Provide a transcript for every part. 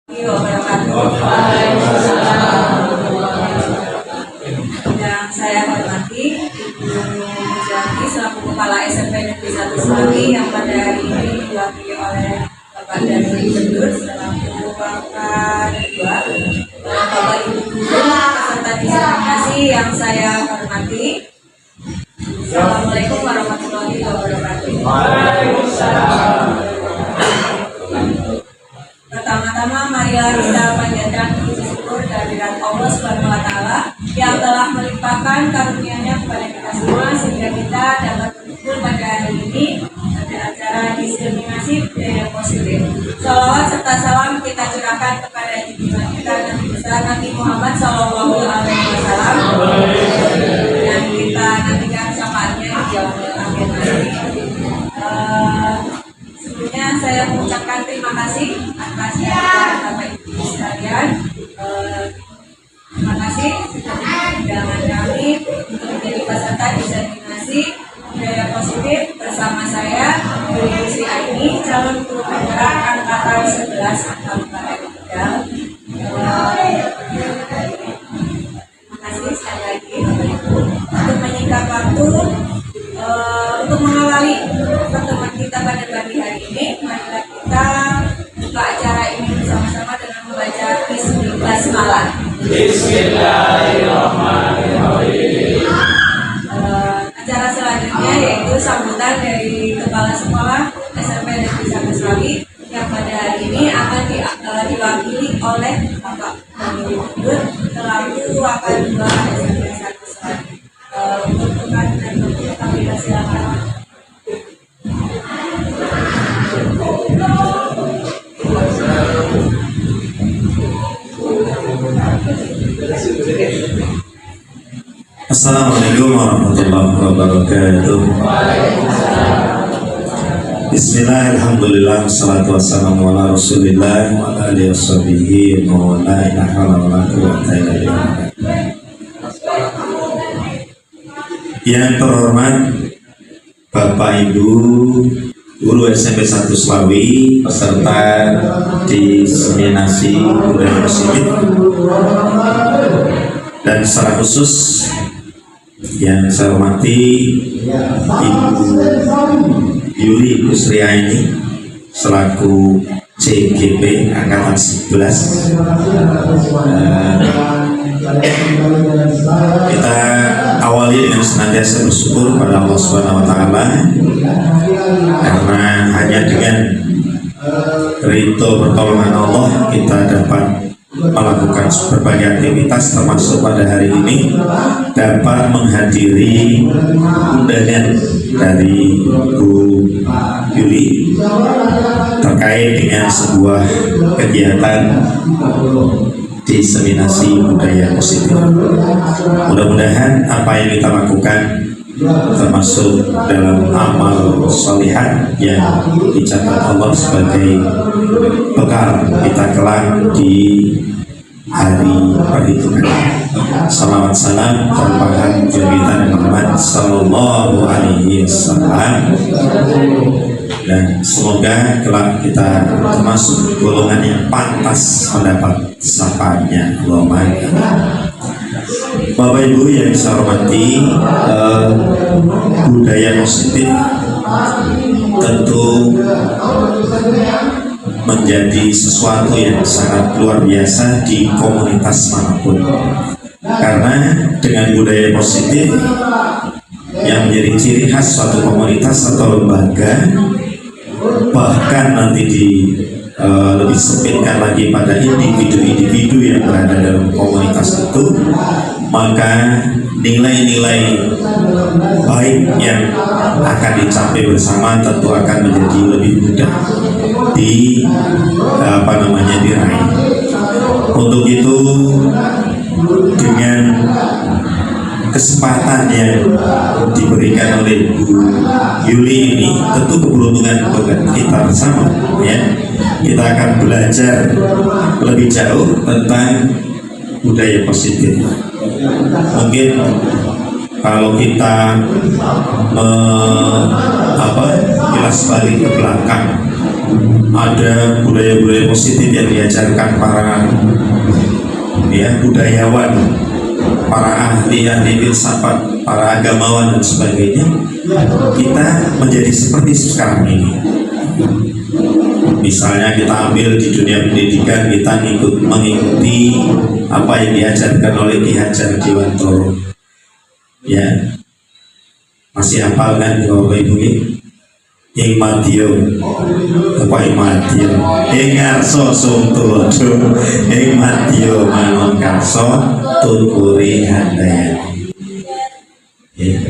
Yang saya hormati Ibu Jati selaku Kepala SMP Negeri 1 Selawi yang pada hari ini diwakili oleh Bapak Dari Bendur selaku Bapak Kedua, Bapak Ibu Guru peserta disertasi yang saya hormati. Assalamualaikum warahmatullahi wabarakatuh. Pertama-tama marilah kita panjatkan puji syukur kehadirat Allah Subhanahu wa taala yang telah melimpahkan karunia-Nya kepada kita semua sehingga kita dapat berkumpul pada hari ini pada acara diseminasi budaya positif. Salawat serta salam kita curahkan kepada junjungan kita Nabi besar Nabi Muhammad Sallallahu Alaihi Wasallam dan kita nantikan syafaatnya di yaumil akhir nanti. Sebelumnya saya mengucapkan terima kasih atas kehadiran Bapak Ibu sekalian. Terima kasih sudah undangan kami untuk menjadi peserta diseminasi budaya positif bersama saya Ibu Sri Aini, calon guru penggerak angkatan 11 Kabupaten Tegal. Terima kasih sekali lagi untuk menyingkat waktu. Untuk mengawali pertemuan kita pada pagi hari ini, marilah kita buka acara ini bersama-sama dengan membaca Bismillah. Bismillahirrahmanirrahim. Acara selanjutnya yaitu sambutan dari Kepala Sekolah SMP Negeri 1 Selawi yang pada hari ini akan diwakili oleh Bapak Dari Bendur selaku Wakil Ketua SMP 1 Selawi. Untuk bukan dan kami silakan. Assalamualaikum warahmatullahi wabarakatuh. Bismillahirrahmanirrahim. Wassalatu wassalamu ala rasulillah wa ala alihi washabihi wa la ilaha illa huwa. Yang terhormat Bapak Ibu Guru SMP 1 Selawi peserta diseminasi budaya positif, dan secara khusus yang saya hormati Ibu Yuli Sri Aini selaku CGP Angkatan 11. Kita awali dengan senantiasa bersyukur pada Allah Subhanahu wa taala karena hanya dengan ridho pertolongan Allah kita dapat melakukan berbagai aktivitas, termasuk pada hari ini dapat menghadiri undangan dari Bu Yuli terkait dengan sebuah kegiatan diseminasi budaya positif. Mudah-mudahan apa yang kita lakukan termasuk dalam amal sholihat yang dicatat Allah sebagai bekal kita kelak di hari perhitungan. Salawat salam terlimpahkan junjungan Muhammad Sallallahu Alaihi Wasallam, dan semoga kelak kita termasuk golongan yang pantas mendapat syafaatnya. Allahumma amin. Bapak Ibu yang saya hormati, budaya positif tentu menjadi sesuatu yang sangat luar biasa di komunitas manapun, karena dengan budaya positif yang menjadi ciri khas suatu komunitas atau lembaga, bahkan nanti lebih sempitkan lagi pada individu-individu yang berada dalam komunitas itu, maka nilai-nilai baik yang akan dicapai bersama tentu akan menjadi lebih mudah diraih. Untuk itu, dengan kesempatan yang diberikan oleh Bu Yuli ini, tentu keberuntungan untuk kita bersama, ya. Kita akan belajar lebih jauh tentang budaya positif. Mungkin kalau kita kilas balik ke belakang ada budaya-budaya positif yang diajarkan para budayawan, para ahli-ahli filsafat, para agamawan dan sebagainya, kita menjadi seperti sekarang ini. Misalnya kita ambil di dunia pendidikan, kita mengikuti apa yang diajarkan oleh Ki Hajar Dewantoro. Ya, masih hafal kan Bapak Ibu? Ing madya apa ing madya ing ngarsa sumtulodo ing madya mangun karsa tuturi handayani.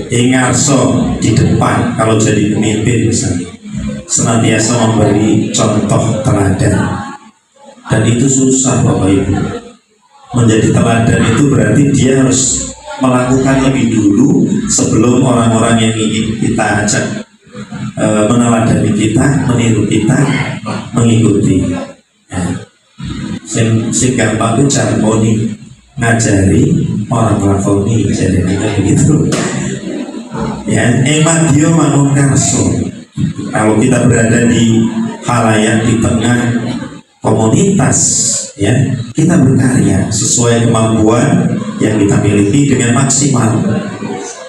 Ing ngarsa di depan, kalau jadi pemimpin misalnya senantiasa memberi contoh teladan, dan itu susah Bapak Ibu. Menjadi teladan itu berarti dia harus melakukan lebih dulu sebelum orang-orang yang ingin kita ajak meneladani kita, meniru kita, mengikuti. Sing gampang itu jarmoni, ngajari orang lakoni, jadi begitu. Ya, emadyo mangun karso. Kalau kita berada di halayak, di tengah komunitas, ya, kita berkarya sesuai kemampuan yang kita miliki dengan maksimal.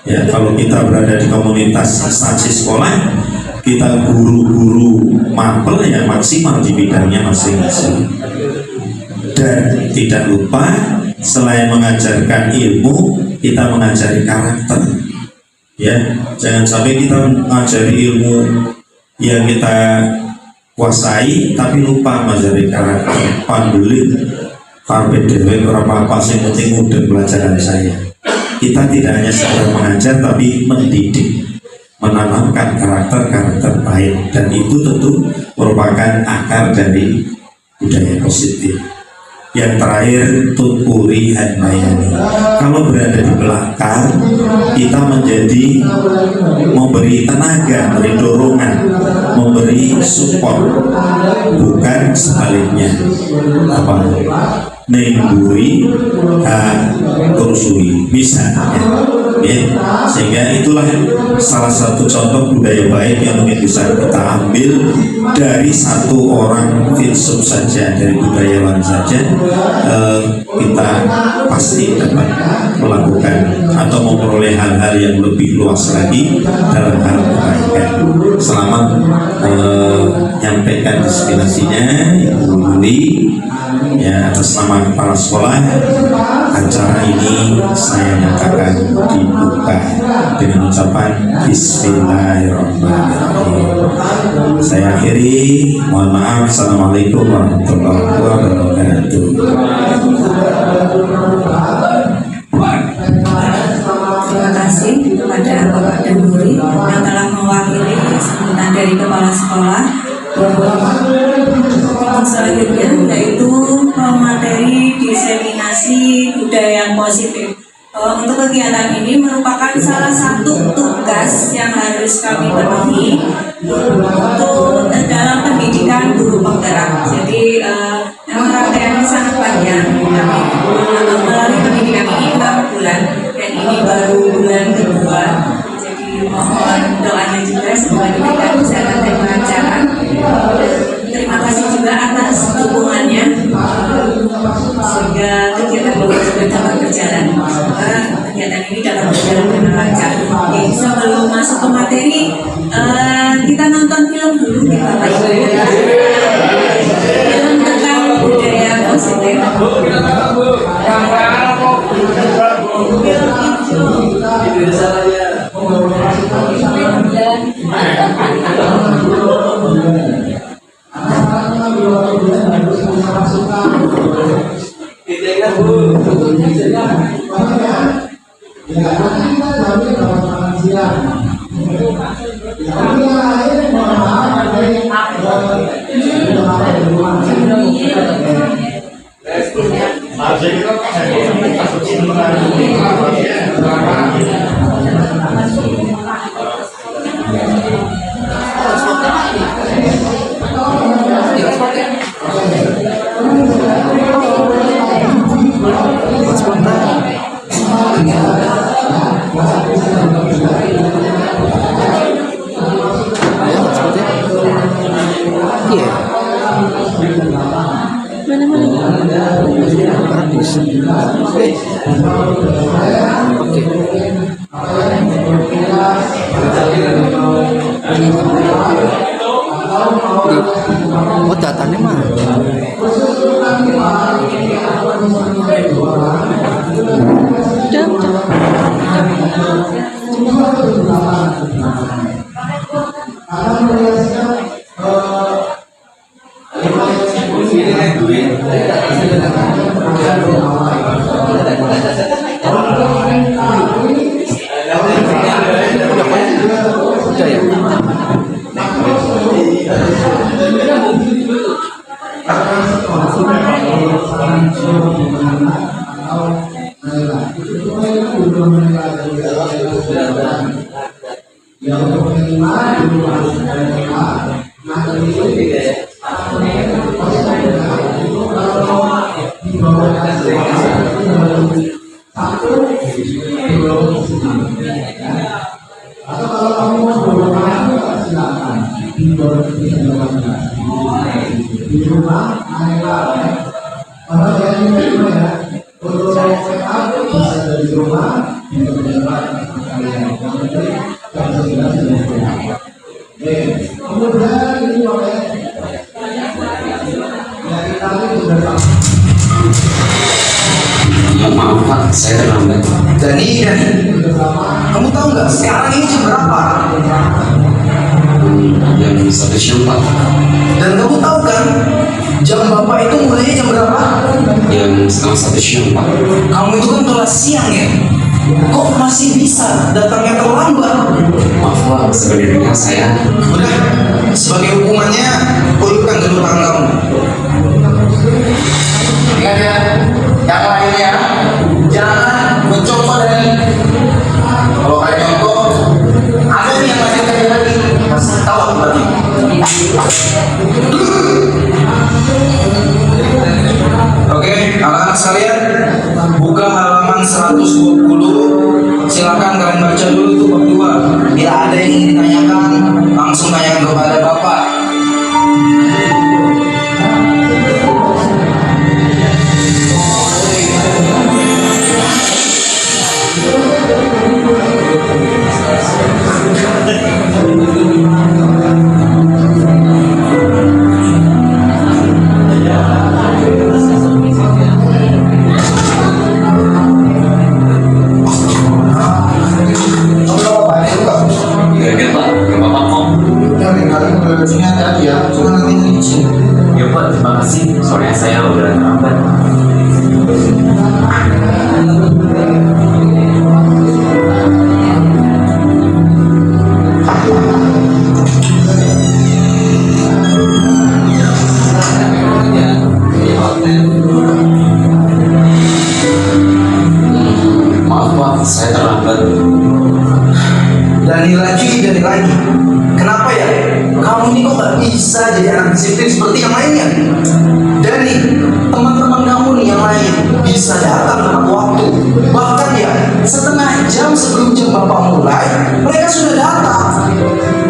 Ya, kalau kita berada di komunitas instansi sekolah, kita guru-guru mapel yang maksimal di bidangnya masing-masing. Dan tidak lupa, selain mengajarkan ilmu, kita mengajari karakter. Ya, jangan sampai kita mengajari ilmu yang kita kuasai tapi lupa mengajari karakter. Pandulit, karpet dewe, berapa apa sih penting udah pelajaran saya. Kita tidak hanya sekedar mengajar tapi mendidik, menanamkan karakter-karakter baik, dan itu tentu merupakan akar dari budaya positif. Yang terakhir, tuturi handayani. Kalau berada di belakang, kita menjadi memberi tenaga, memberi dorongan, memberi support, bukan sebaliknya. Apa? Nengguri, kursui, misalnya. Ya, sehingga itulah salah satu contoh budaya baik yang mungkin bisa kita ambil dari satu orang filsuf saja, dari budayawan saja. Kita pasti dapat melakukan atau memperoleh hal-hal yang lebih luas lagi dalam hal kebaikan. Selamat menyampaikan inspirasinya Ibu Yuli, ya, atas nama kepala sekolah. Acara ini saya nyatakan dibuka dengan ucapan Bismillahirrahmanirrahim. Saya akhiri, mohon maaf. Assalamualaikum warahmatullahi wabarakatuh. Terima kasih kepada Bapak dan Guru yang telah mewakili sambutan dari kepala sekolah. Selanjutnya yaitu materi diseminasi budaya yang positif. Untuk kegiatan ini merupakan salah satu tugas yang harus kami penuhi untuk dalam pendidikan guru penggerak. Jadi rangkaiannya sangat panjang. Kami melalui pendidikan ini 6 bulan dan ini baru bulan kedua. Jadi mohon doanya juga semoga diberikan kesehatan dan kelancaran. Terima kasih juga atas dukungannya sehingga kegiatan ini juga dapat berjalan. Semoga kegiatan ini dapat berjalan dengan lancar. Oke, sebelum masuk ke materi, kita nonton film dulu ya Bapak Ibu. Film tentang budaya positif. Iya. Oh, datanya mah. Udah ya. Maaf Pak, saya terlambat. Dani, kamu tahu nggak sekarang ini jam berapa? Jam 1 siang Pak. Dan kamu tahu kan jam bapak itu mulainya jam berapa? Jam setengah 1 siang Pak. Kamu itu kan kelas siang ya? Kok masih bisa datangnya terlambat? Maaf Pak, sebenarnya saya. Udah, sebagai hukumannya ulurkan kedua tangan kamu. Ingat ya, yang lainnya jangan mencoba dari. Kalau kayak contoh, ada nih yang masih kerja lagi, masih tahu berarti. Oke, anak-anak sekalian, buka halaman 120. Silakan kalian baca dulu itu bab 2. Bila ada yang ingin ditanyakan, langsung tanyakan kepada Bapak. Ya Pak, nggak apa-apa kok. Ini hati-hati ya, jangan nanti licin. Ya Pak, terima kasih. Soalnya saya udah terlambat. Maaf Pak, saya terlambat. Dani lagi. Kenapa ya? Kamu ini kok gak bisa jadi anak disiplin seperti yang lainnya? Dani, teman-teman kamu nih yang lain bisa datang tepat waktu. Bahkan ya, setengah jam sebelum jam bapak mulai, mereka sudah datang.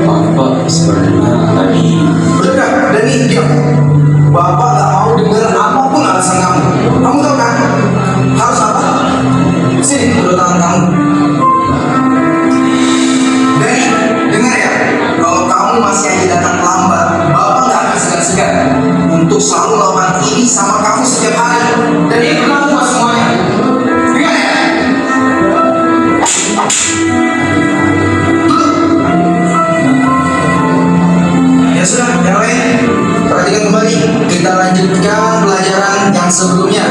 Maaf Pak, sebenarnya tadi. Udah, Dani, diam. Bapak gak mau dengar apapun alasan kamu. Kamu tahu kan? Harus apa? Sini, kedua tangan kamu. Dani, dengar ya. Kalau kamu masih aja datang lambat, Bapak gak akan segan-segan untuk selalu melakukan ini sama kamu setiap hari. Dan ini berlaku buat semuanya. Dengar ya. Ya sudah, yang lain perhatikan kembali. Kita lanjutkan pelajaran yang sebelumnya.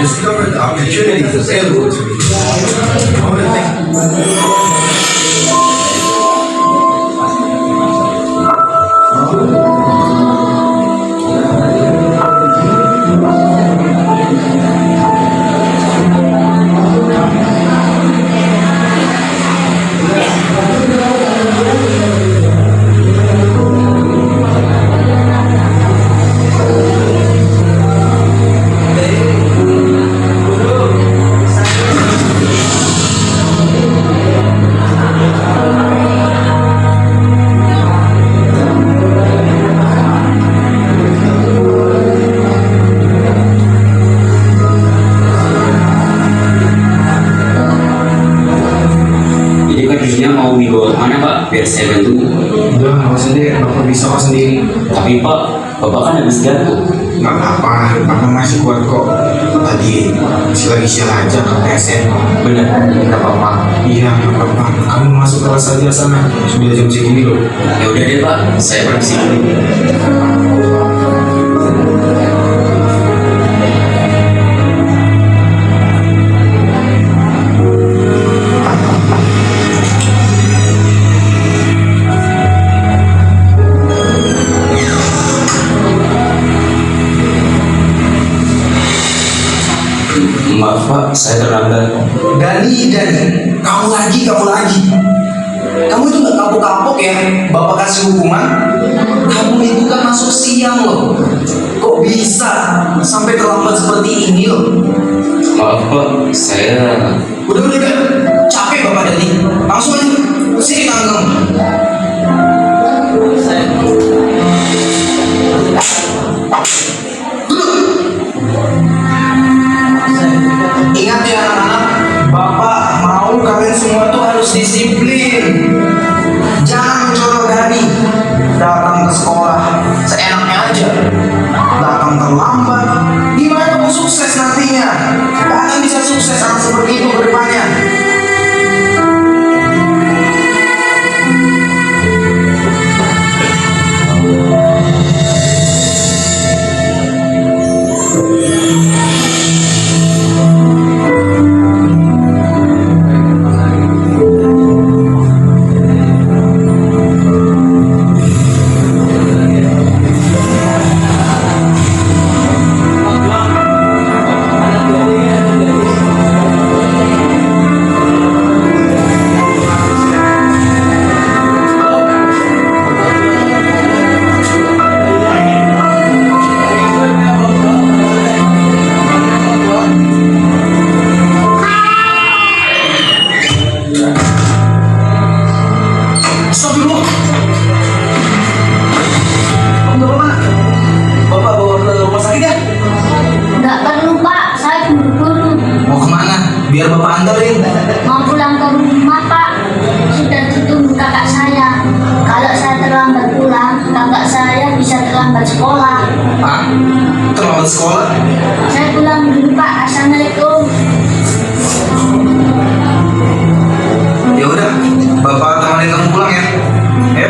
Discover the opportunities available to me. I want to thank biar saya bantu. Udah, nggak usah deh, Bapak bisa kok sendiri. Tapi Pak, Bapak kan habis jatuh. Nggak apa-apa, Bapak masih kuat kok. Tadi lagi sial aja ke PSN. Benar, nggak apa-apa. Iya, nggak apa-apa. Kamu masuk kelas aja sana. Sudah jam segini loh. Ya udah deh Pak, saya permisi dulu. Maaf Pak, saya terlambat. Dani, kamu lagi. Kamu itu nggak kapok-kapok ya, Bapak kasih hukuman. Kamu itu kan masuk siang loh. Kok bisa sampai terlambat seperti ini loh? Maaf Pak, saya... Udah, capek Bapak Dani. Langsung aja, sini tangan kamu. Ingat ya anak-anak, Bapak mau kalian semua tuh harus disiplin. Jangan mencolok Dani datang ke sekolah seenaknya aja, datang terlambat. Gimana mau sukses nantinya? Gak akan bisa sukses anak seperti itu ke depannya. Biar Bapak anterin. Mau pulang ke rumah Pak, sudah ditunggu kakak saya. Kalau saya terlambat pulang, kakak saya bisa terlambat sekolah. Pak, terlambat sekolah? Saya pulang dulu Pak. Assalamualaikum. Ya udah, Bapak temenin kamu pulang ya. Ayo.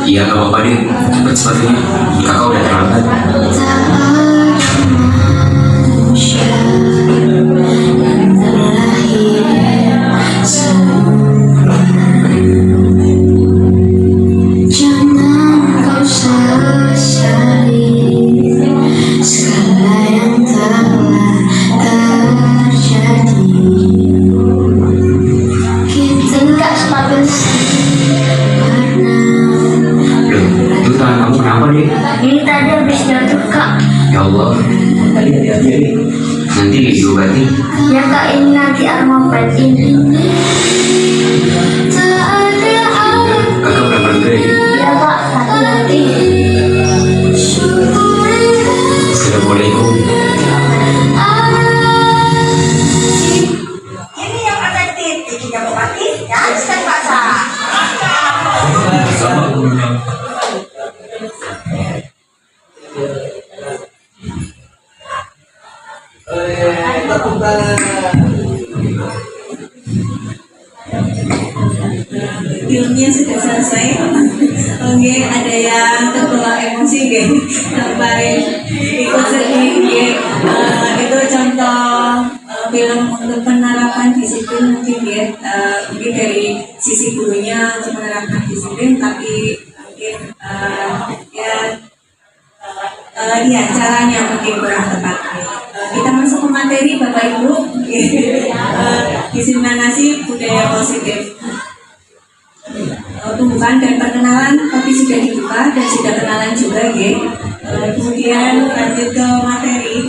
Iya gak apa-apa deh, cepet sepatunya. Kakak udah terlambat. Ini tadi habis jatuh Kak. Ya Allah, nanti diobati. Ya Kak, ini nanti Armopet ini. Kakak berangkat dulu ya. Ya Kak, hati-hati. Assalamualaikum. Ini yang efektif, jadi kamu mati, ya, step baca. filmnya sudah selesai. Oke, ada yang terbawa emosi gitu sampai ikut sedih gitu. Itu contoh film untuk penerapan disiplin mungkin ya, mungkin dari sisi gurunya untuk menerapkan disiplin, tapi mungkin ya caranya mungkin kurang tepat. Kita masuk ke materi Bapak Ibu. Diseminasi budaya positif. Pembukaan dan perkenalan tapi sudah dibuka dan sudah kenalan juga ya. Kemudian lanjut ke materi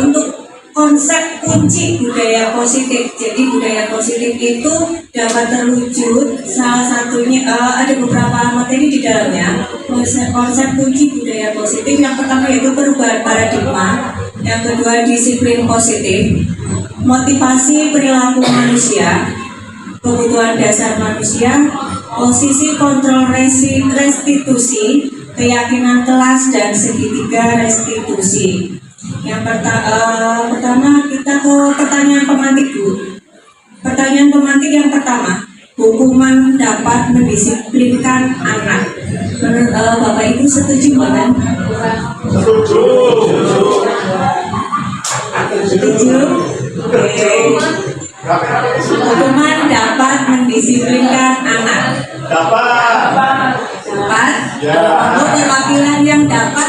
untuk konsep kunci budaya positif. Jadi budaya positif itu dapat terwujud salah satunya ada beberapa materi di dalamnya. Konsep kunci budaya positif yang pertama yaitu perubahan paradigma, yang kedua disiplin positif, motivasi perilaku manusia, kebutuhan dasar manusia, posisi kontrol restitusi, keyakinan kelas, dan segitiga restitusi. Yang pertama kita ke pertanyaan pemantik dulu. Pertanyaan pemantik yang pertama, hukuman dapat mendisiplinkan anak. Menurut Bapak Ibu setuju kan? Setuju? Oke. Hukuman dapat mendisiplinkan anak. Dapat. Untuk perwakilan yang dapat.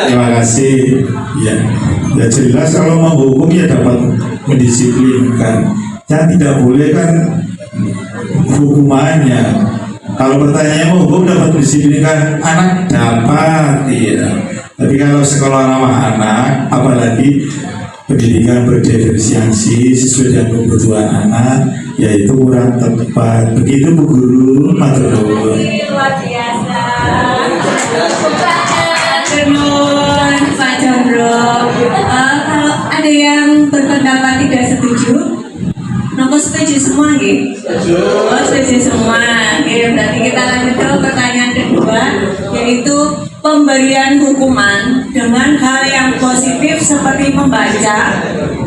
Terima kasih. Ya, ya jelas kalau menghukum ya dapat mendisiplinkan. Yang tidak boleh kan hukumannya. Kalau pertanyaannya menghukum dapat mendisiplinkan anak, dapat, ya. Tapi kalau sekolah ramah anak, apalagi pendidikan berdiferensiasi sesuai dengan kebutuhan anak, yaitu kurang tepat. Begitu Bu Guru, matur nuwun. Luar biasa. Tenun Pak Chandra. Kalau ada yang berpendapat tidak setuju, nomor setuju semua gitu? Oh, setuju semua. Oke, berarti kita lanjut ke pertanyaan kedua, yaitu pemberian hukuman dengan hal yang positif seperti membaca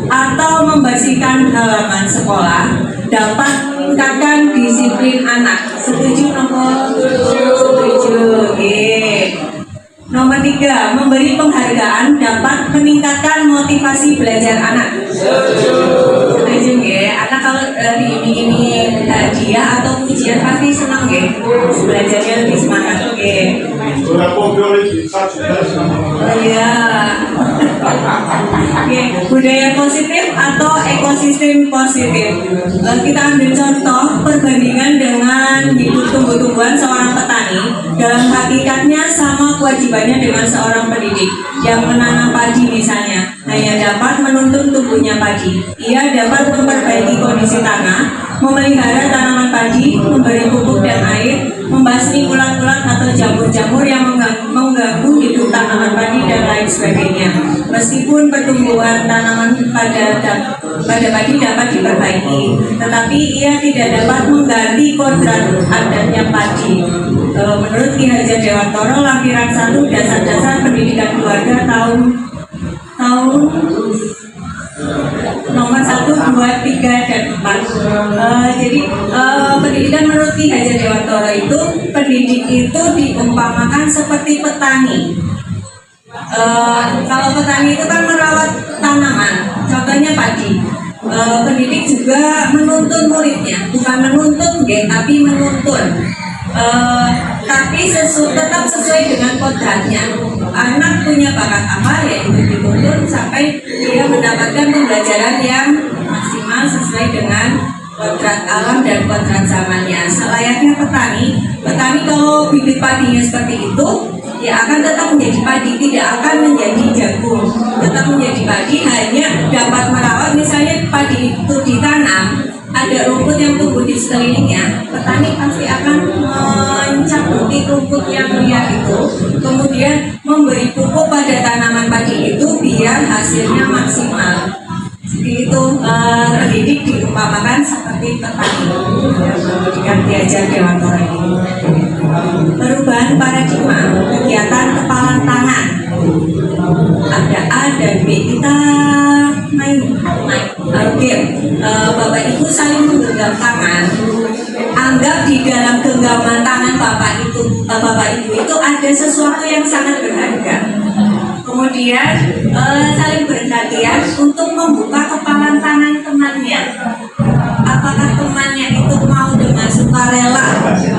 atau membersihkan halaman sekolah dapat meningkatkan disiplin anak. Setuju nomor? Setuju. Oke. Nomor 3, memberi penghargaan dapat meningkatkan motivasi belajar anak. Setuju ya? Anak kalau diiming-iming hadiah atau pujian pasti senang ya? Belajarnya lebih semangat. Oke. Oh iya. Oke, budaya positif atau ekosistem positif. Kita ambil contoh perbandingan dengan hidup tumbuh-tumbuhan seorang petani. Dalam hakikatnya sama kewajibannya dengan seorang pendidik yang menanam padi misalnya, hanya dapat menuntun tumbuhnya padi. Ia dapat memperbaiki kondisi tanah, memelihara tanaman padi, memberi pupuk dan air, membasmi ulat-ulat atau jamur-jamur yang mengganggu hidup tanaman padi dan lain sebagainya. Meskipun pertumbuhan tanaman pada padi dapat diperbaiki, tetapi ia tidak dapat mengganti kodrat adatnya padi. Menurut Ki Hajar Dewantoro, lampiran 1 dasar-dasar pendidikan keluarga tahun nomor 1, 2, 3, dan 4. Jadi pendidikan menurut Ki Hajar Dewantoro itu, pendidik itu diumpamakan seperti petani. Kalau petani itu kan merawat tanaman, contohnya padi. Pendidik juga menuntun muridnya, bukan menuntun, tapi menuntun. Tapi tetap sesuai dengan kodratnya. Anak punya bakat apa, yaitu dituntun sampai dia mendapatkan pembelajaran yang maksimal sesuai dengan kodrat alam dan kodrat zamannya. Selayaknya petani kalau bibit padinya seperti itu, ya akan tetap menjadi padi, tidak akan menjadi jagung, tetap menjadi padi, hanya dapat merawat. Misalnya padi itu ditanam, ada rumput yang tumbuh di sekelilingnya, petani pasti akan mencabuti rumput yang liar itu, kemudian memberi pupuk pada tanaman padi itu biar hasilnya maksimal. Jadi itu pendidik diumpamakan seperti petani yang diajar Dewantoro ini. Perubahan paradigma, kegiatan kepalan tangan. Ada Bapak Ibu itu ada sesuatu yang sangat berharga. Kemudian saling bergantian untuk membuka kepalan tangan temannya. Apakah temannya itu mau dengan sukarela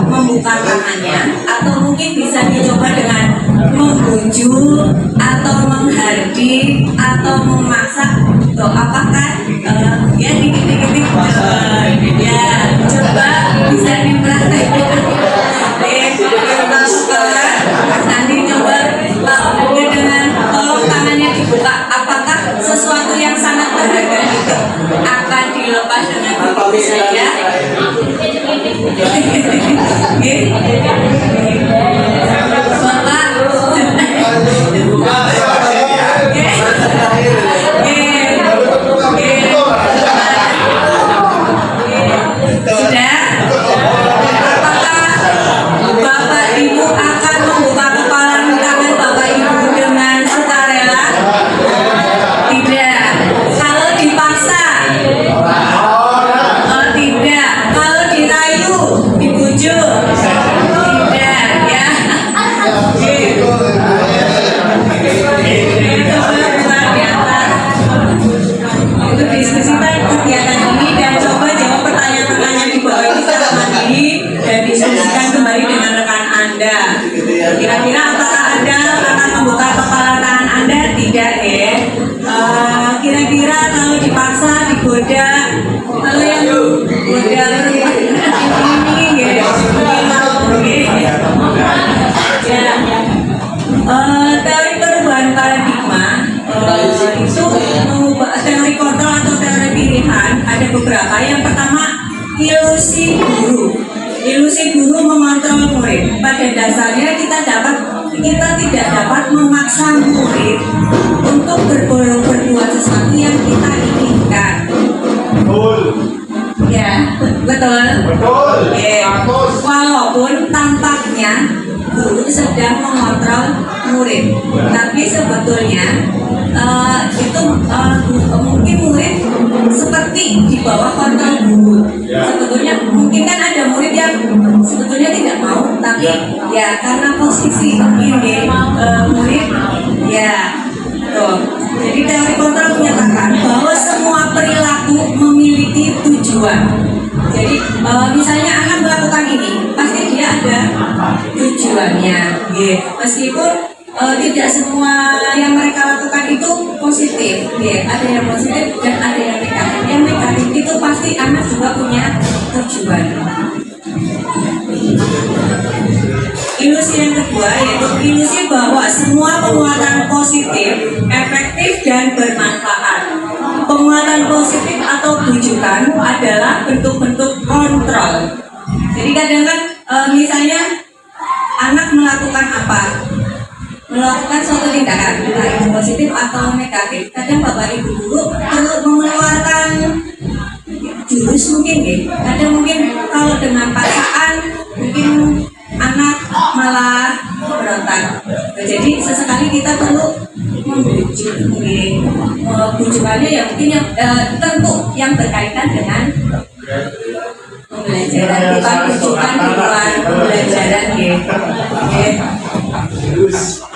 membuka tangannya, atau mungkin bisa dicoba dengan membujuk atau menghardik atau memaksa. Tuh, apakah ya dikit-dikit ya coba bisa dipraktekkan. Nanti coba dengan tolong tangannya dibuka, apakah sesuatu yang sangat berharga itu akan dilepas dengan begitu saja? Kira-kira apakah Anda akan membuka kepala tangan Anda? Tidak ya. Kira-kira kalau dipaksa, digoda, kalau yang goda ini ya, teori perubahan paradigma itu mengubah teori kontrol atau teori pilihan. Ada beberapa. Yang pertama, ilusi guru. Ilusi guru mengontrol murid. Pada dasarnya kita tidak dapat memaksa murid untuk berbuat sesuatu yang kita inginkan. Ya, betul. Ya. Walaupun tampaknya guru sedang mengontrol murid, tapi sebetulnya mungkin murid seperti di bawah kontrol guru. Sebetulnya mungkin kan ada murid yang sebetulnya tidak mau, tapi ya karena posisi ini murid ya. Jadi teori kontrol menyatakan bahwa semua perilaku memiliki tujuan. Jadi misalnya anak melakukan ini, pasti dia ada tujuannya. Meskipun tidak semua yang mereka lakukan itu positif, ada yang positif dan ada yang negatif. Yang negatif itu pasti anak juga punya tujuan. Ilusi yang kedua yaitu ilusi bahwa semua penguatan positif efektif dan bermanfaat. Penguatan positif atau bujukan adalah bentuk-bentuk kontrol. Jadi kadang kan misalnya anak melakukan apa? Melakukan suatu tindakan, entah itu positif atau negatif. Kadang Bapak Ibu guru perlu mengeluarkan jurus mungkin ya. Kadang mungkin kalau dengan paksaan mungkin anak malah berontak. Jadi sesekali kita perlu membujuk, bujukannya ya mungkin yang tentu yang berkaitan dengan pembelajaran, bukan bujukan di luar pembelajaran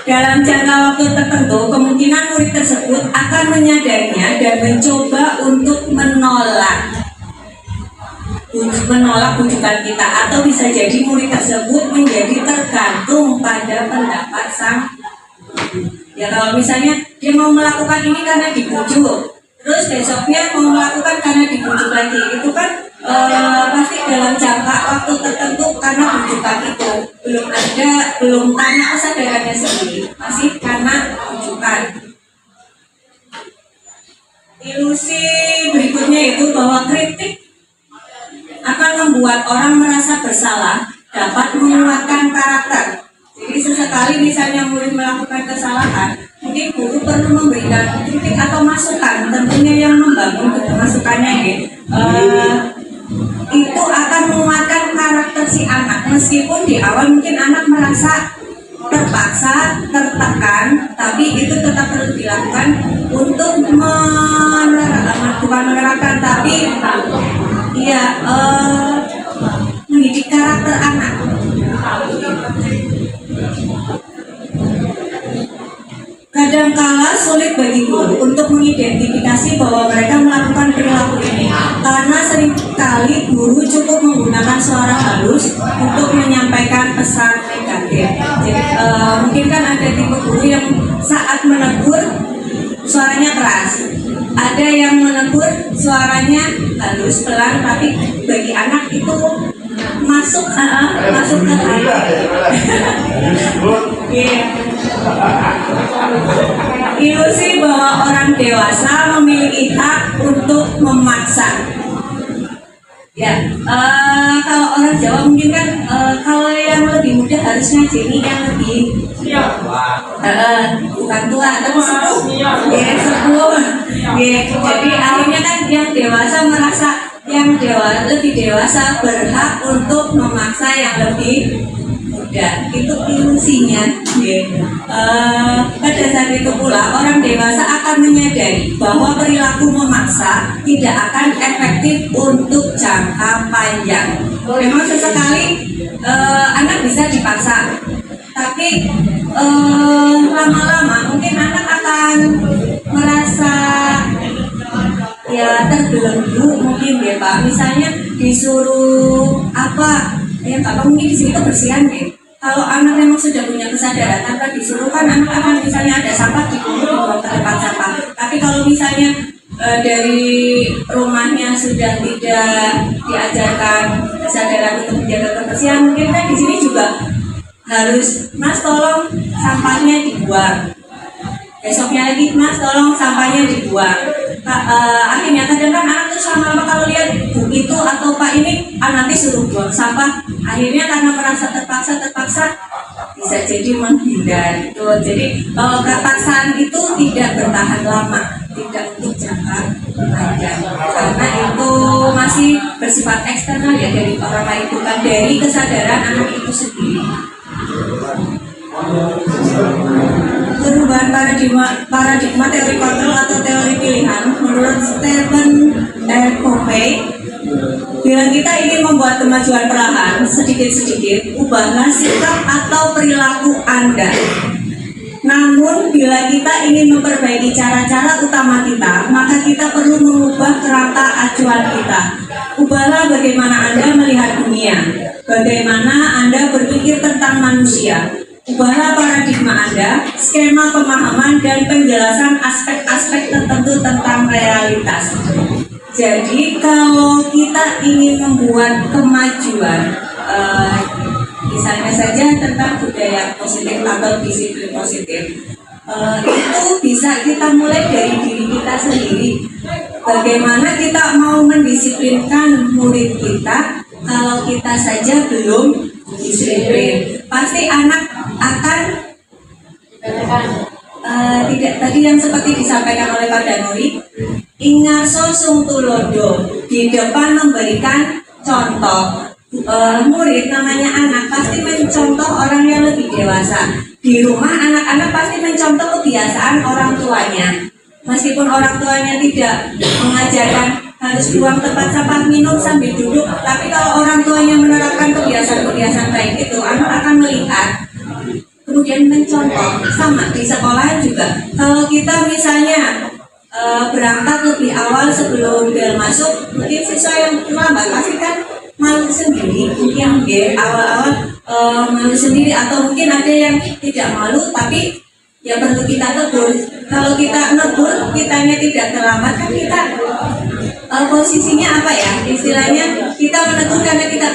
Dalam jangka waktu tertentu, kemungkinan murid tersebut akan menyadarinya dan mencoba untuk menolak bujukan kita, atau bisa jadi murid tersebut menjadi tergantung pada pendapat sang ya. Kalau misalnya dia mau melakukan ini karena dibujuk, terus besoknya mau melakukan karena dibujuk lagi, itu kan pasti dalam jangka waktu tertentu karena bujukan itu belum tanya kesadarannya sendiri, masih karena bujukan. Ilusi berikutnya itu bahwa kritik akan membuat orang merasa bersalah, dapat menguatkan karakter. Jadi sesekali misalnya murid melakukan kesalahan, mungkin guru perlu memberikan kritik atau masukan, tentunya yang membangun masukannya itu akan menguatkan karakter si anak. Meskipun di awal mungkin anak merasa terpaksa, tertekan, tapi itu tetap perlu dilakukan untuk bukan menerapkan, tapi mendidik karakter anak. Kadangkala sulit bagi guru untuk mengidentifikasi bahwa mereka melakukan perilaku ini karena seringkali guru cukup menggunakan suara halus untuk menyampaikan pesan negatif. Jadi mungkin kan ada tipe guru yang saat menegur suaranya keras, ada yang menegur suaranya halus pelan, tapi bagi anak itu masuk ke hati. Ilusi bahwa orang dewasa memiliki hak untuk memaksa. Ya, kalau orang Jawa mungkin kan kalau yang lebih muda harus ngajeni yang lebih bukan tua tapi sepuh. Ya, sepuh. Ya, jadi akhirnya kan yang dewasa merasa lebih dewasa berhak untuk memaksa yang lebih muda. Itu ilusinya. Ya. Pada saat itu pula orang dewasa akan menyadari bahwa perilaku memaksa tidak akan efektif untuk jangka panjang. Memang sesekali anak bisa dipaksa, tapi lama-lama mungkin anak akan merasa ya terbelenggu mungkin ya Pak. Misalnya disuruh apa ya Pak, mungkin di situ kebersihan deh. Kalau anak memang sudah punya kesadaran tanpa disuruh kan anak akan misalnya ada sampah dibuang ke tempat sampah. Tapi kalau misalnya dari rumahnya sudah tidak diajarkan kesadaran untuk menjaga kebersihan, mungkin kan di sini juga harus Mas tolong sampahnya dibuang. Besoknya lagi Mas tolong sampahnya dibuang. Akhirnya kadang kan anak tuh sama kalau lihat Bu itu atau Pak ini nanti suruh buang sampah, akhirnya karena merasa terpaksa bisa jadi menghindar itu. Jadi kepaksaan itu tidak bertahan lama, tidak untuk jangka panjang, karena itu masih bersifat eksternal ya dari orang lain, bukan dari kesadaran anak itu sendiri. Perubahan paradigma teori kontrol atau teori pilihan menurut Stephen Covey, bila kita ingin membuat kemajuan perlahan sedikit-sedikit, ubahlah sikap atau perilaku Anda. Namun bila kita ingin memperbaiki cara-cara utama kita, maka kita perlu mengubah kerangka acuan kita. Ubahlah bagaimana Anda melihat dunia, bagaimana Anda berpikir tentang manusia. Ubahlah paradigma Anda, skema pemahaman dan penjelasan aspek-aspek tertentu tentang realitas. Jadi kalau kita ingin membuat kemajuan, misalnya saja tentang budaya positif atau disiplin positif, itu bisa kita mulai dari diri kita sendiri. Bagaimana kita mau mendisiplinkan murid kita kalau kita saja belum disiplin? Pasti anak akan tidak tadi yang seperti disampaikan oleh Pak Danuri, ingaso sung tulodo, di depan memberikan contoh. Murid namanya anak pasti mencontoh orang yang lebih dewasa. Di rumah anak-anak pasti mencontoh kebiasaan orang tuanya. Meskipun orang tuanya tidak mengajarkan harus buang tempat sampah, minum sambil duduk, tapi kalau orang tuanya menerapkan kebiasaan-kebiasaan baik itu, anak akan melihat kemudian mencontoh. Sama di sekolah juga, kalau kita misalnya berangkat lebih awal sebelum bel masuk, mungkin siswa yang terlambat pasti kan malu sendiri, mungkin awal-awal malu sendiri, atau mungkin ada yang tidak malu tapi ya perlu kita tegur. Kalau kita negur, kitanya tidak terlambat, kan kita posisinya apa ya, istilahnya kita menegur karena kita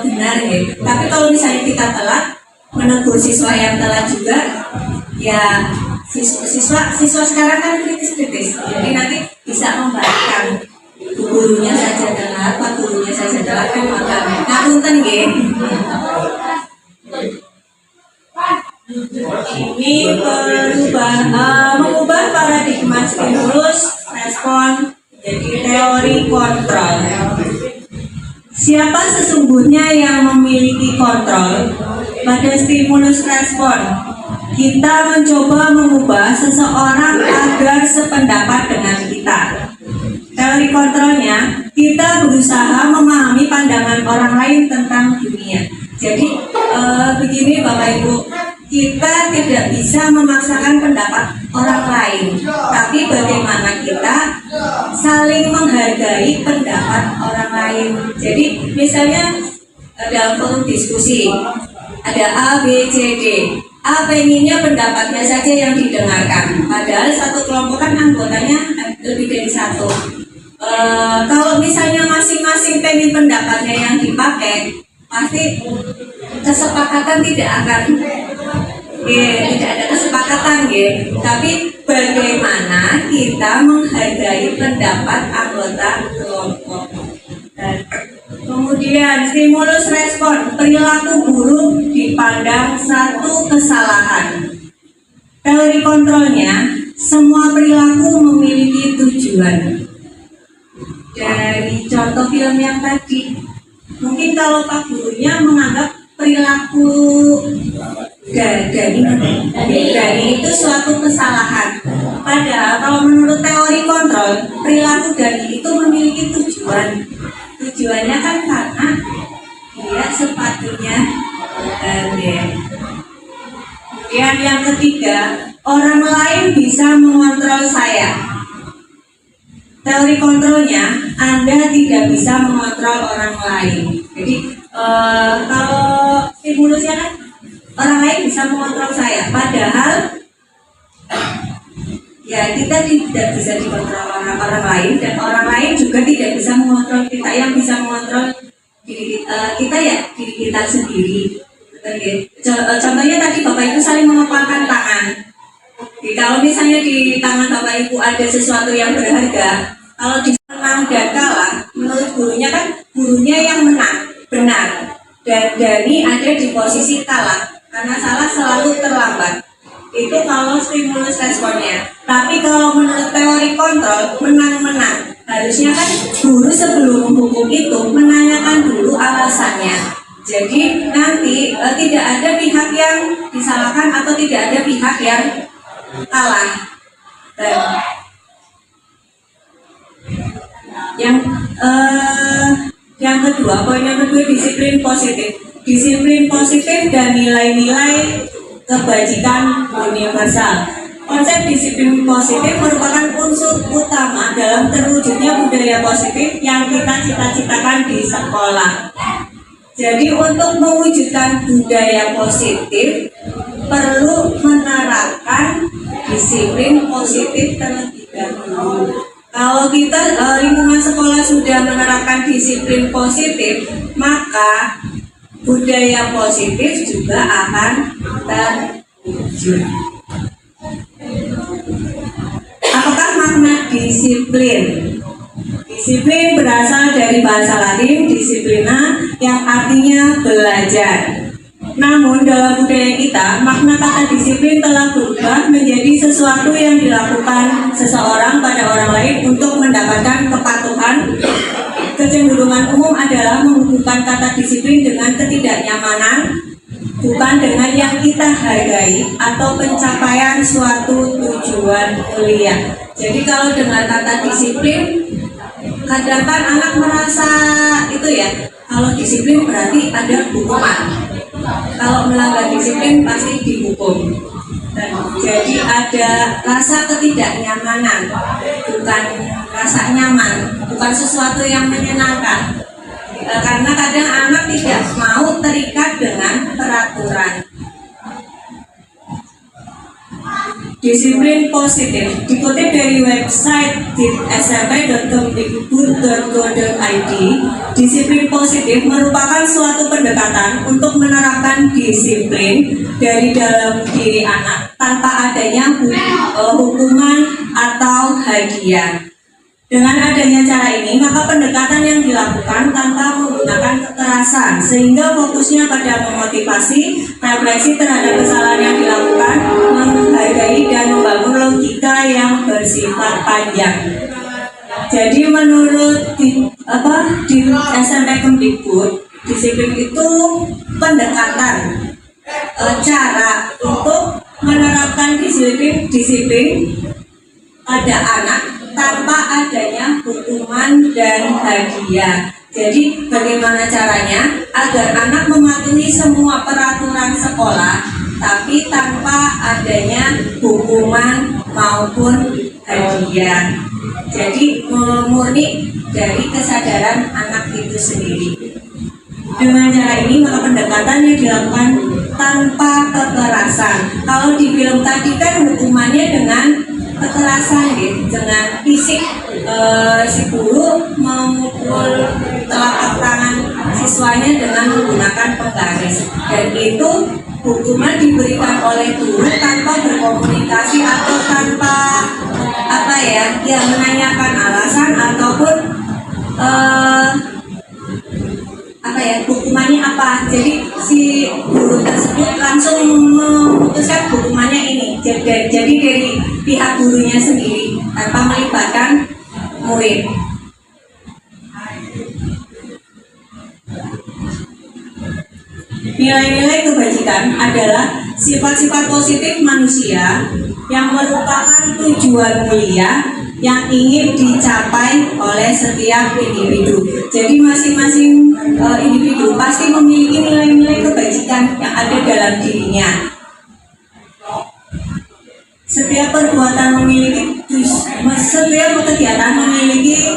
benar ya. Tapi kalau misalnya kita telat, menegur siswa yang telat juga, ya siswa sekarang kan kritis-kritis, jadi nanti bisa membalikkan. Gurunya saja telat, Pak gurunya saja telat, kan maka ngapunten nggih. Ini mengubah paradigma stimulus respon jadi teori kontrol. Siapa sesungguhnya yang memiliki kontrol pada stimulus respon? Kita mencoba mengubah seseorang agar sependapat dengan kita. Teori kontrolnya, kita berusaha memahami pandangan orang lain tentang dunia. Jadi begini Bapak Ibu, kita tidak bisa memaksakan pendapat orang lain, tapi bagaimana kita saling menghargai pendapat orang lain. Jadi misalnya dalam forum diskusi ada A, B, C, D. A pengennya pendapatnya saja yang didengarkan, padahal satu kelompok kan anggotanya lebih dari satu. Kalau misalnya masing-masing pengen pendapatnya yang dipakai, pasti kesepakatan tidak akan tidak ada kesepakatan tapi bagaimana kita menghargai pendapat anggota kelompok. Kemudian stimulus respon, perilaku buruk dipandang satu kesalahan. Teori kontrolnya, semua perilaku memiliki tujuan. Dari contoh film yang tadi, mungkin kalau Pak gurunya menganggap perilaku Gani itu suatu kesalahan. Padahal kalau menurut teori kontrol, perilaku Gani itu memiliki tujuan. Tujuannya kan karena dia sepatunya Kemudian yang ketiga, orang lain bisa mengontrol saya. Teori kontrolnya, Anda tidak bisa mengontrol orang lain. Jadi kalau stimulusnya kan orang lain bisa mengontrol saya, padahal ya kita tidak bisa dikontrol orang lain, dan orang lain juga tidak bisa mengontrol kita. Yang bisa mengontrol diri kita ya diri kita sendiri. Contohnya tadi Bapak Ibu saling mengepalkan tangan. Kalau misalnya di tangan Bapak Ibu ada sesuatu yang berharga, kalau di menang dan kalah, menurut gurunya kan gurunya yang menang, benar. Dan Dani ada di posisi kalah, karena salah selalu terlambat. Itu kalau stimulus responnya. Tapi kalau menurut teori kontrol, menang-menang. Harusnya kan guru sebelum menghukum itu menanyakan dulu alasannya. Jadi nanti tidak ada pihak yang disalahkan atau tidak ada pihak yang kalah. Yang kedua, poin yang kedua, disiplin positif. Disiplin positif dan nilai-nilai kebajikan universal. Konsep disiplin positif merupakan unsur utama dalam terwujudnya budaya positif yang kita cita-citakan di sekolah. Jadi untuk mewujudkan budaya positif perlu menerapkan disiplin positif terlebih dahulu. Kalau kita lingkungan sekolah sudah menerapkan disiplin positif, maka budaya positif juga akan terwujud. Apakah makna disiplin? Disiplin berasal dari bahasa Latin disiplina yang artinya belajar. Namun dalam budaya kita, makna kata disiplin telah berubah menjadi sesuatu yang dilakukan seseorang pada orang lain untuk mendapatkan kepatuhan. Kecenderungan umum adalah menghubungkan kata disiplin dengan ketidaknyamanan, bukan dengan yang kita hargai atau pencapaian suatu tujuan mulia. Jadi kalau dengan kata disiplin, kadang kan anak merasa itu ya, kalau disiplin berarti ada hukuman. Kalau melanggar disiplin pasti dihukum. Jadi ada rasa ketidaknyamanan, bukan rasa nyaman, bukan sesuatu yang menyenangkan. Karena kadang anak tidak mau terikat dengan peraturan. Disiplin positif dikutip dari website smp.kemdikbud.go.id. Disiplin positif merupakan suatu pendekatan untuk menerapkan disiplin dari dalam diri anak tanpa adanya hukuman atau hadiah. Dengan adanya cara ini, maka pendekatan yang dilakukan tanpa menggunakan kekerasan, sehingga fokusnya pada memotivasi, refleksi terhadap kesalahan yang dilakukan, menghargai dan membangun logika yang bersifat panjang. Jadi menurut di SMP Kemdikbud, disiplin itu pendekatan, cara untuk menerapkan disiplin pada anak tanpa adanya hukuman dan hadiah. Jadi bagaimana caranya agar anak mematuhi semua peraturan sekolah tapi tanpa adanya hukuman maupun hadiah. Jadi murni dari kesadaran anak itu sendiri. Dengan cara ini maka pendekatan yang dilakukan tanpa kekerasan. Kalau di film tadi kan hukumannya dengan kekerasan, gitu, dengan fisik. Si guru memukul telapak tangan siswanya dengan menggunakan penggaris, dan itu hukuman diberikan oleh guru tanpa berkomunikasi atau tanpa menanyakan alasan ataupun hukumannya apa. Jadi si guru tersebut langsung memutuskan hukumannya ini. Jadi dari pihak gurunya sendiri tanpa melibatkan murid. Nilai-nilai kebajikan adalah sifat-sifat positif manusia yang merupakan tujuan mulia yang ingin dicapai oleh setiap individu. Jadi masing-masing individu pasti memiliki nilai-nilai kebajikan yang ada dalam dirinya. Setiap perbuatan setiap kegiatan memiliki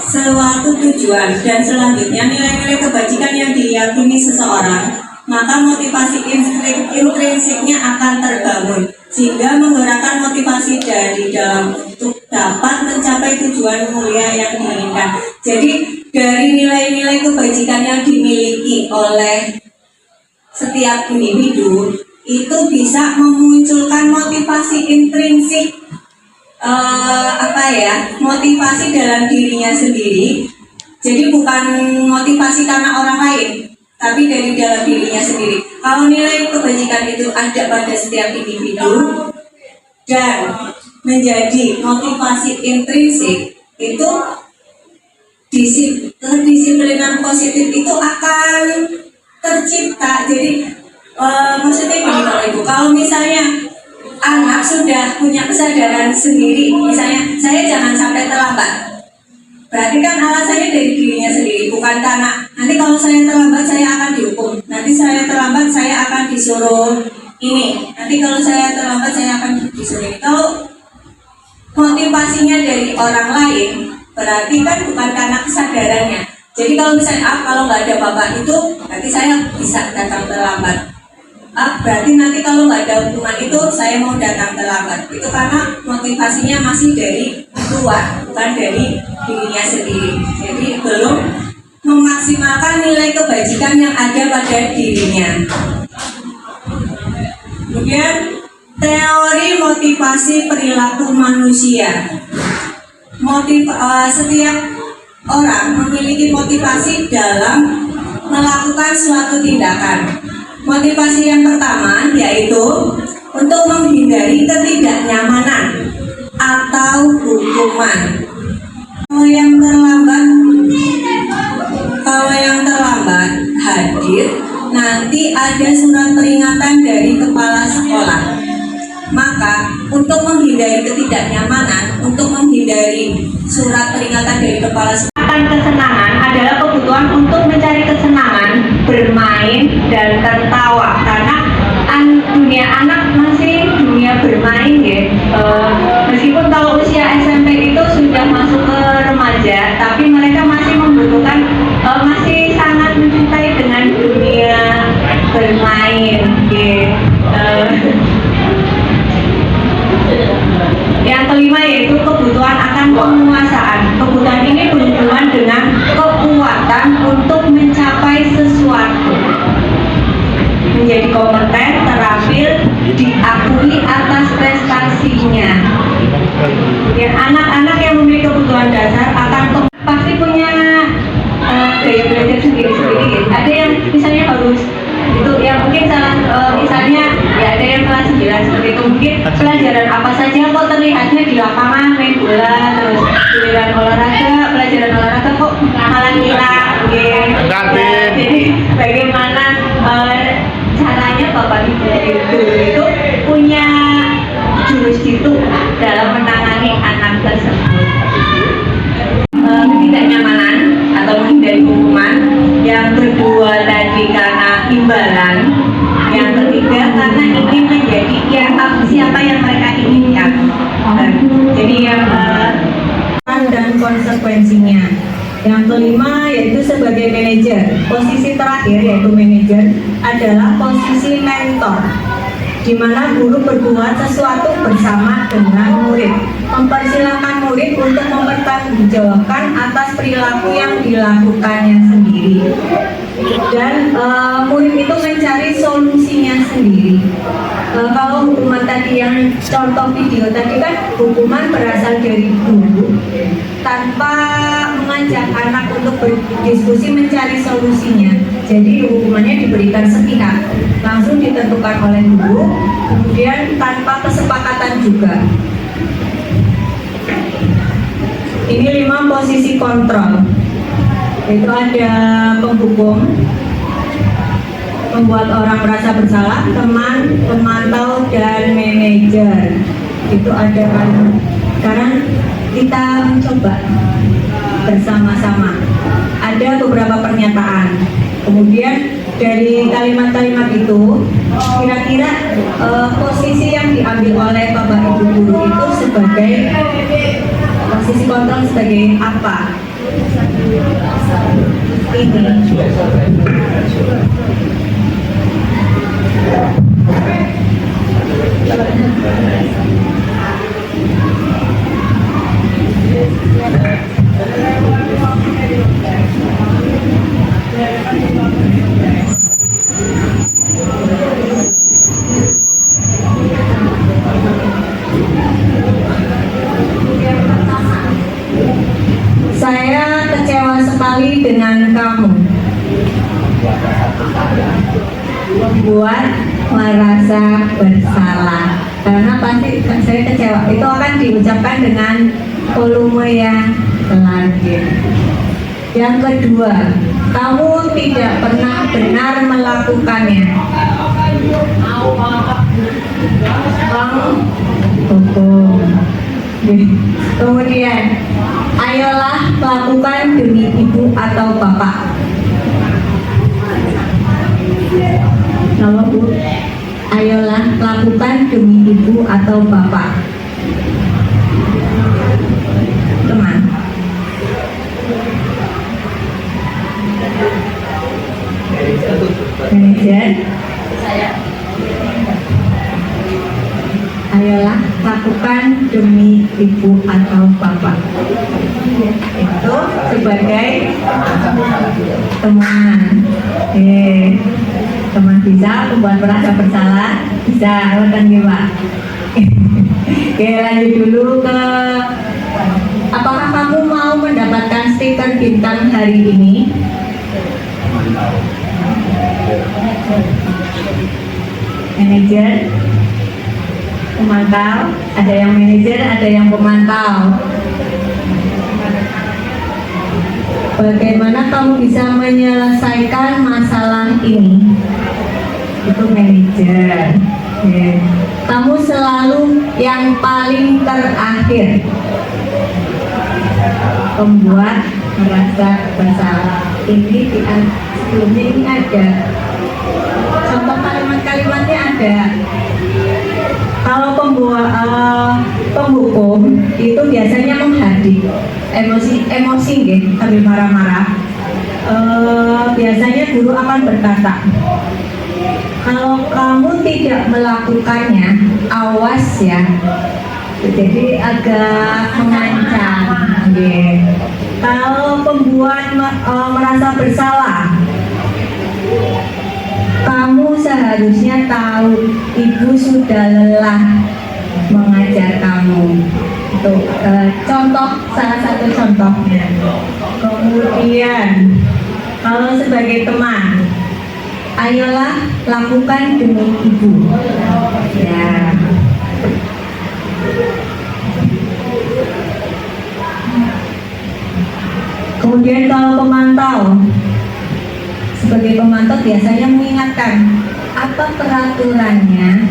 suatu tujuan, dan selanjutnya nilai-nilai kebajikan yang diyakini seseorang, maka motivasi intrinsiknya akan terbangun sehingga menggerakkan motivasi dari dalam untuk dapat mencapai tujuan mulia yang diinginkan. Jadi dari nilai-nilai kebajikan yang dimiliki oleh setiap individu itu bisa memunculkan motivasi intrinsik, motivasi dalam dirinya sendiri. Jadi bukan motivasi karena orang lain, tapi dari dalam dirinya sendiri. Kalau nilai kebajikan itu ada pada setiap individu dan menjadi motivasi intrinsik, itu kedisiplinan positif itu akan tercipta. Jadi maksudnya gini Bapak Ibu, kalau misalnya anak sudah punya kesadaran sendiri, misalnya saya jangan sampai terlambat, berarti kan alasannya dari dirinya sendiri, bukan karena nanti kalau saya terlambat saya akan dihukum, nanti saya terlambat saya akan disuruh ini, nanti kalau saya terlambat saya akan disuruh ini. Kalau motivasinya dari orang lain, berarti kan bukan karena kesadarannya. Jadi kalau misalnya kalau nggak ada bapak itu, berarti saya bisa datang terlambat. Berarti nanti kalau nggak ada hukuman itu saya mau datang terlambat. Itu karena motivasinya masih dari luar, bukan dari dirinya sendiri. Jadi belum memaksimalkan nilai kebajikan yang ada pada dirinya. Kemudian teori motivasi perilaku manusia. Setiap orang memiliki motivasi dalam melakukan suatu tindakan. Motivasi yang pertama yaitu untuk menghindari ketidaknyamanan atau hukuman. Kalau yang terlambat hadir, nanti ada surat peringatan dari kepala sekolah. Maka untuk menghindari ketidaknyamanan, untuk menghindari surat peringatan dari kepala sekolah, kesenangan adalah kebutuhan untuk mencari kesenangan, bermain dan tertawa. Karena dunia anak masih dunia bermain ya. Meskipun kalau usia SMP itu sudah masuk ke remaja, tapi mereka masih membutuhkan, masih sangat mencintai dengan dunia bermain ya. Yang kelima yaitu kebutuhan akan penguasaan. Kebutuhan ini berhubungan dengan kekuatan untuk mencapai sesuatu, menjadi kompeten, terampil, diakui atas prestasinya. Dan anak-anak yang memiliki kebutuhan dasar akan pasti punya gaya belajar sendiri-sendiri. Ada yang misalnya harus itu yang mungkin misalnya ya ada yang kelas 9 seperti itu, mungkin pelajaran apa saja kok terlihatnya di lapangan main bola, terus pelajaran olahraga kok malah hilang gitu. Jadi bagaimana caranya Bapak Ibu guru itu punya jurus itu dalam menangani anak tersebut. Ketidaknyamanan atau menghindari hukuman. Yang kedua tadi karena imbalan. Yang ketiga karena ingin menjadi siapa yang mereka inginkan. Jadi yang dan konsekuensinya. Yang kelima yaitu sebagai manajer. Posisi terakhir yaitu manajer adalah posisi mentor, di mana guru berbuat sesuatu bersama dengan murid, mempersilahkan murid untuk mempertanggungjawabkan atas perilaku yang dilakukannya sendiri, dan murid itu mencari solusinya sendiri. Kalau hukuman tadi yang contoh video tadi kan hukuman berasal dari guru tanpa mengajak anak untuk berdiskusi mencari solusinya. Jadi hukumannya diberikan sepihak, langsung ditentukan oleh guru, kemudian tanpa kesepakatan juga. Ini 5 posisi kontrol. Itu ada penghukum, membuat orang merasa bersalah, teman, pemantau, dan manajer. Itu ada kan. Sekarang kita mencoba bersama-sama. Ada beberapa pernyataan. Kemudian dari kalimat-kalimat itu, kira-kira posisi yang diambil oleh Bapak Ibu guru itu sebagai posisi kontrol sebagai apa? Ini. Saya kecewa sekali dengan kamu. Membuat merasa bersalah. Karena pasti saya kecewa. Itu akan diucapkan dengan volume yang selanjutnya. Yang kedua, kamu tidak pernah benar melakukannya. Kamu hukum. Kemudian, ayolah lakukan demi ibu atau bapak. Kalau bu, ayolah lakukan demi ibu atau bapak. Teman. Manajer. Ayolah lakukan demi ibu atau bapak. Itu sebagai teman. Teman bisa membuat merasa bersalah, bisa lakukan gimana? Oke, lanjut dulu ke apakah kamu mau mendapatkan stiker bintang hari ini? Manajer, pemantau, ada yang manajer, ada yang pemantau. Bagaimana kamu bisa menyelesaikan masalah ini? Itu manajer. Kamu selalu yang paling terakhir. Membuat merasa bersalah. Ini sebelumnya ini ada contoh kalimat-kalimatnya ada. Kalau penghukum itu biasanya menghadik emosi gitu, sambil marah-marah. Biasanya guru akan berkata, kalau kamu tidak melakukannya, awas ya. Jadi agak mengancam. Kalau pembuat merasa bersalah, kamu seharusnya tahu ibu sudah lelah mengajar kamu. Itu contoh, salah satu contohnya. Kemudian kalau sebagai teman, ayolah lakukan demi ibu. Ya. Kemudian kalau pemantau, sebagai pemantau biasanya mengingatkan apa peraturannya,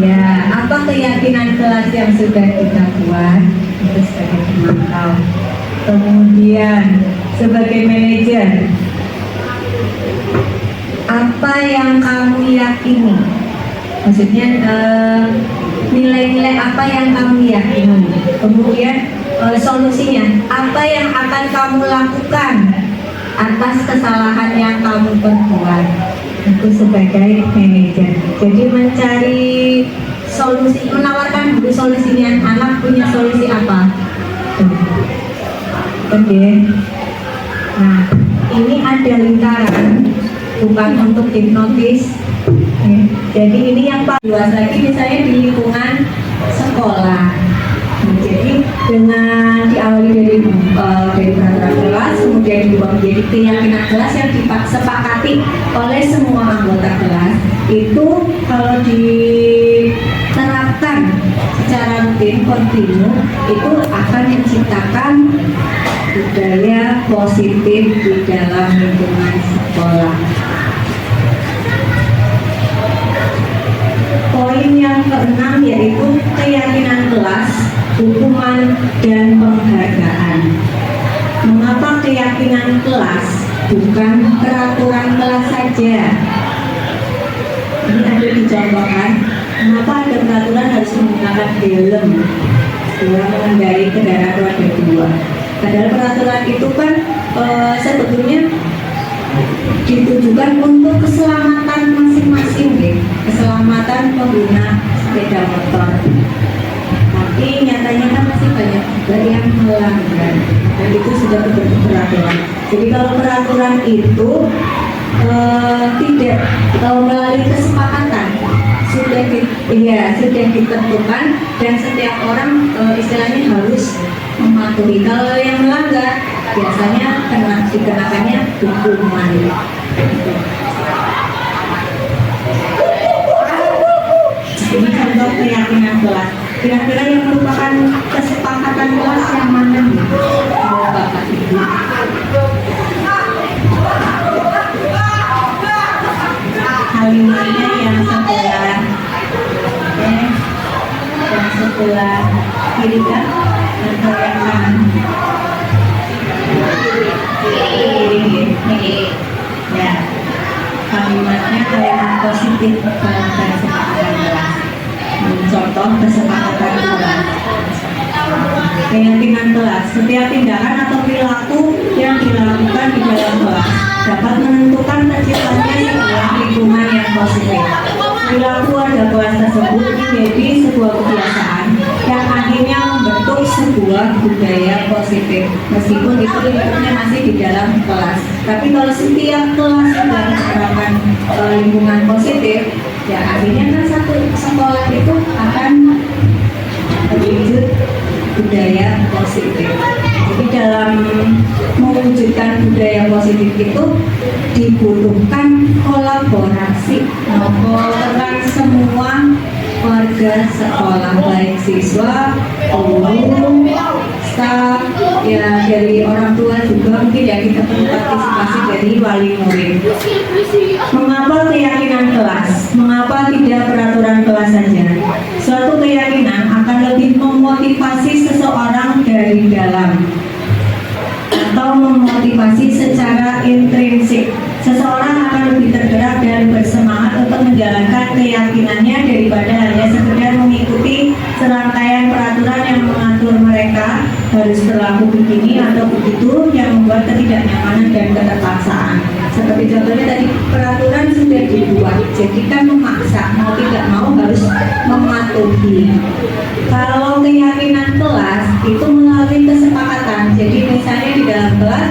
ya, apa keyakinan kelas yang sudah kita buat, itu sebagai pemantau. Kemudian sebagai manajer, apa yang kamu yakini Maksudnya nilai-nilai apa yang kamu yakini, kemudian solusinya apa yang akan kamu lakukan atas kesalahan yang kamu perbuat. Itu sebagai manajer. Jadi mencari solusi, menawarkan dulu solusinya. Anak punya solusi apa? Oke. Nah, ini ada lingkaran, bukan untuk hipnotis. Jadi ini yang paling luas lagi, misalnya di lingkungan sekolah. Jadi dengan diawali dari peraturan kelas, kemudian diubah menjadi keyakinan kelas yang disepakati oleh semua anggota kelas. Itu kalau diterapkan secara rutin, kontinu, itu akan menciptakan budaya positif di dalam lingkungan sekolah. Poin yang keenam yaitu keyakinan kelas, hukuman, dan penghargaan. Mengapa keyakinan kelas, bukan peraturan kelas saja? Ini ada dicontohkan. Mengapa ada peraturan harus menggunakan helm dalam mengendarai kendaraan roda 2? Padahal peraturan itu kan sebetulnya ditujukan untuk keselamatan masing-masing, keselamatan pengguna sepeda motor. Tapi nyatanya kan masih banyak juga yang melanggar, dan itu sudah berbentuk peraturan. Jadi kalau peraturan itu tidak melalui kesepakatan sudah ditentukan dan setiap orang istilahnya harus mematuhi. Kalau yang melanggar biasanya dikenakannya hukuman. Ini contoh keyakinan kelas. Kira-kira yang merupakan kesepakatan kelas yang mana nih? Bapak Ibu. Kalimatnya yang sebelah, yang sebelah kiri kan, atau yang kanan? Kiri. Ya. Kalimatnya kalimat positif dalam kesepakatan kelas. Contoh kesepakatan kelas. Keyakinan kelas, setiap tindakan atau perilaku yang dilakukan di dalam kelas dapat menentukan terciptanya sebuah lingkungan yang positif. Perilaku warga kelas tersebut menjadi sebuah kebiasaan yang akhirnya membentuk sebuah budaya positif. Meskipun itu lingkupnya masih di dalam kelas, tapi kalau setiap kelas sudah menerapkan lingkungan positif, ya akhirnya kan satu sekolah itu akan terwujud budaya positif. Jadi dalam mewujudkan budaya positif itu dibutuhkan kolaborasi peran semua warga sekolah, baik siswa, guru, staf, ya dari orang tua juga mungkin ya kita perlu partisipasi dari wali murid. Mengapa keyakinan kelas? Mengapa tidak peraturan kelas saja? Suatu keyakinan akan lebih memotivasi seseorang dari dalam atau memotivasi secara intrinsik. Seseorang akan lebih tergerak dan bersemangat untuk menjalankan keyakinannya daripada hanya sekedar mengikuti serangkaian peraturan yang mengatur mereka harus berlaku begini atau begitu, yang membuat ketidaknyamanan dan keterpaksaan. Seperti contohnya tadi, peraturan sudah dibuat, jadi kan memaksa, mau tidak mau harus mematuhi. Kalau keyakinan kelas itu melalui kesepakatan, jadi misalnya di dalam kelas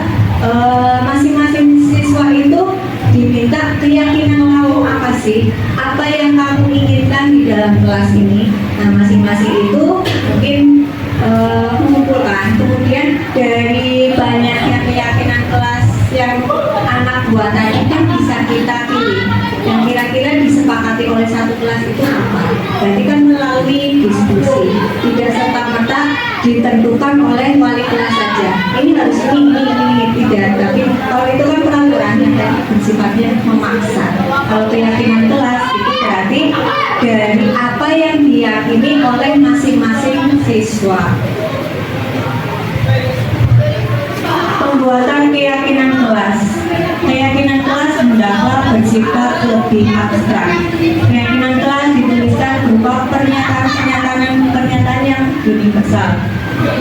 masing-masing siswa itu diminta keyakinan kamu apa sih, apa yang kamu inginkan di dalam kelas ini. Nah, masing-masing itu mungkin mengumpulkan, kemudian dari banyaknya keyakinan kelas yang anak buatannya kan bisa kita pilih yang kira-kira disepakati oleh satu kelas itu apa. Berarti kan melalui diskusi, tidak serta-merta ditentukan oleh wali kelas saja. Ini harus ini tidak. Tapi kalau itu kan peraturan yang tadi bersifatnya memaksa. Kalau keyakinan kelas itu berarti dari apa yang diyakini oleh masing-masing siswa. Pembuatan keyakinan kelas. Keyakinan kelas hendaklah bersifat lebih abstrak. Keyakinan kelas universal.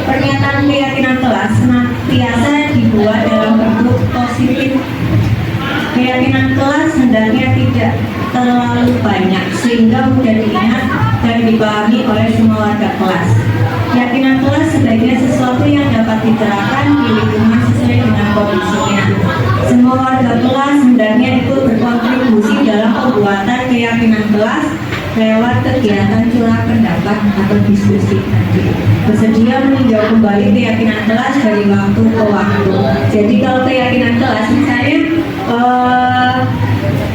Pernyataan keyakinan kelas senantiasa dibuat dalam bentuk positif. Keyakinan kelas hendaknya tidak terlalu banyak sehingga mudah diingat dan dipahami oleh semua warga kelas. Keyakinan kelas sebaiknya sesuatu yang dapat diterapkan di lingkungan sesuai dengan kondisinya. Semua warga kelas hendaknya ikut berkontribusi dalam pembuatan keyakinan kelas lewat kegiatan curah pendapat atau diskusi tadi. Bersedia meninjau kembali keyakinan kelas dari waktu ke waktu. Jadi kalau keyakinan kelas misalnya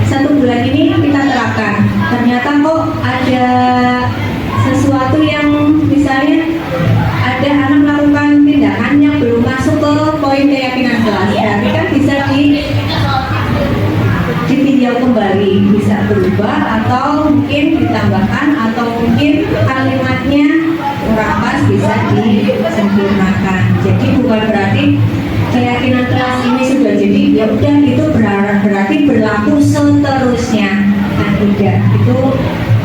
1 bulan ini kita terapkan, ternyata kok ada sesuatu yang misalnya ada anak melakukan tindakan yang belum masuk ke poin keyakinan kelas, berarti kan bisa ditinjau kembali, bisa berubah atau mungkin ditambahkan atau mungkin kalimatnya kurang pas, bisa disempurnakan. Jadi bukan berarti keyakinan kelas ini sudah jadi ya udah itu berarti berlaku seterusnya. Nah tidak, itu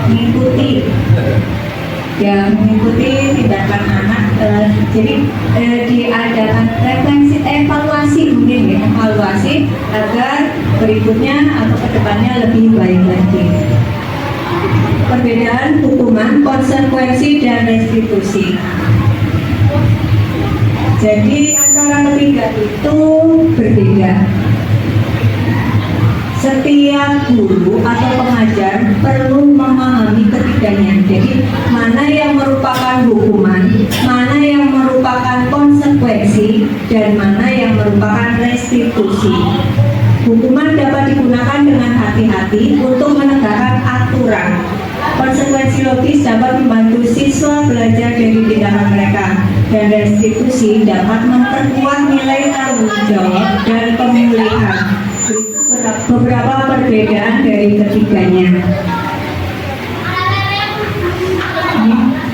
mengikuti tindakan anak. Jadi diadakan refleksi evaluasi mungkin ya, evaluasi agar berikutnya atau kedepannya lebih baik lagi. Perbedaan hukuman, konsekuensi dan restitusi. Jadi antara ketiga itu berbeda. Setiap guru atau pengajar perlu memahami ketiganya. Jadi mana yang merupakan hukuman, mana yang merupakan konsekuensi, dan mana yang merupakan restitusi. Hukuman dapat digunakan dengan hati-hati untuk menegakkan aturan. Konsekuensi logis dapat membantu siswa belajar dari tindakan mereka, dan restitusi dapat memperkuat nilai tanggung jawab dan pemulihan. Beberapa perbedaan dari ketiganya.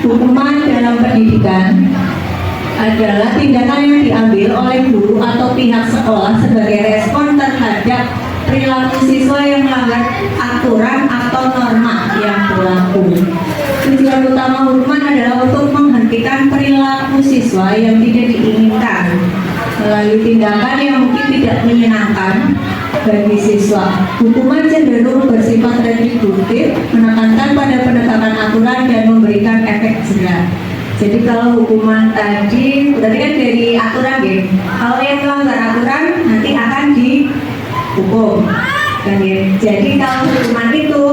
Hukuman dalam pendidikan adalah tindakan yang diambil oleh guru atau pihak sekolah sebagai respon terhadap perilaku siswa yang melanggar aturan atau norma yang berlaku. Tujuan utama hukuman adalah untuk menghentikan perilaku siswa yang tidak diinginkan melalui tindakan yang mungkin tidak menyenangkan bagi siswa. Hukuman cenderung bersifat retributif, menekankan pada penegakan aturan dan memberikan efek jerah. Jadi kalau hukuman tadi berarti kan dari aturan ya. Kalau yang melanggar aturan nanti akan dihukum. Jadi kalau hukuman itu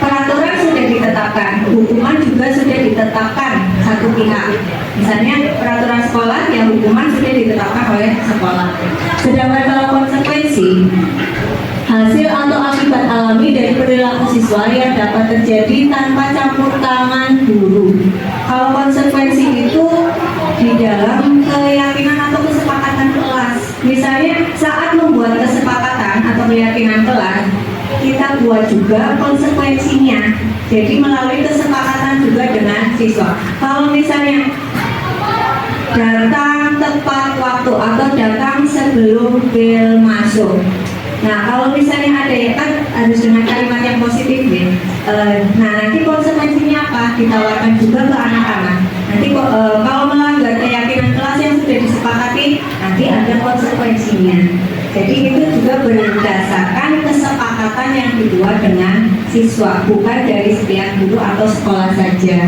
peraturan sudah ditetapkan, hukuman juga sudah ditetapkan satu pihak. Misalnya peraturan sekolah, ya hukuman sudah ditetapkan oleh sekolah. Sedangkan kalau konsekuensi, hasil atau akibat alami dari perilaku siswa yang dapat terjadi tanpa campur tangan guru. Kalau konsekuensi itu di dalam keyakinan atau kesepakatan kelas. Misalnya saat membuat kesepakatan atau keyakinan kelas, kita buat juga konsekuensinya. Jadi melalui kesepakatan juga dengan siswa. Kalau misalnya datang tepat waktu atau datang sebelum bel masuk. Nah kalau misalnya ada ya kan harus dengan kalimat yang positif ya. Nah nanti konsekuensinya apa? Ditawarkan juga ke anak-anak. Nanti kalau melanggar keyakinan kelas yang sudah disepakati, nanti ada konsekuensinya. Jadi itu juga berdasarkan kesepakatan yang dibuat dengan siswa, bukan dari setiap guru atau sekolah saja.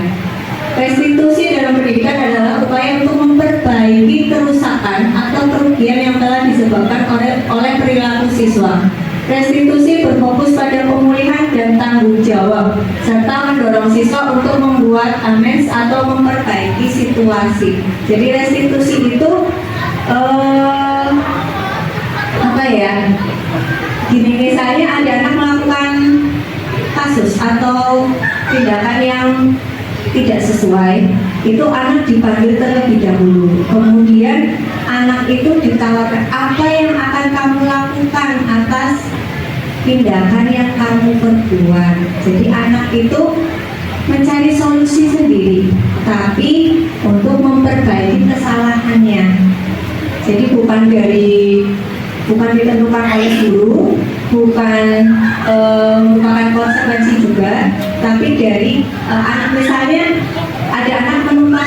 Restitusi dalam pendidikan adalah upaya untuk memperbaiki kerusakan atau kerugian yang telah disebabkan oleh perilaku siswa. Restitusi berfokus pada pemulihan dan tanggung jawab, serta mendorong siswa untuk membuat amends atau memperbaiki situasi. Jadi restitusi itu apa ya? Gini misalnya ada anak melakukan kasus atau tindakan yang tidak sesuai, itu anak dipanggil terlebih dahulu. Kemudian anak itu ditawarkan apa yang akan kamu lakukan atas tindakan yang kamu perbuat. Jadi anak itu mencari solusi sendiri, tapi untuk memperbaiki kesalahannya. Jadi bukan ditentukan oleh guru, bukan merupakan konsekuensi juga, tapi dari anak misalnya ada anak menumpang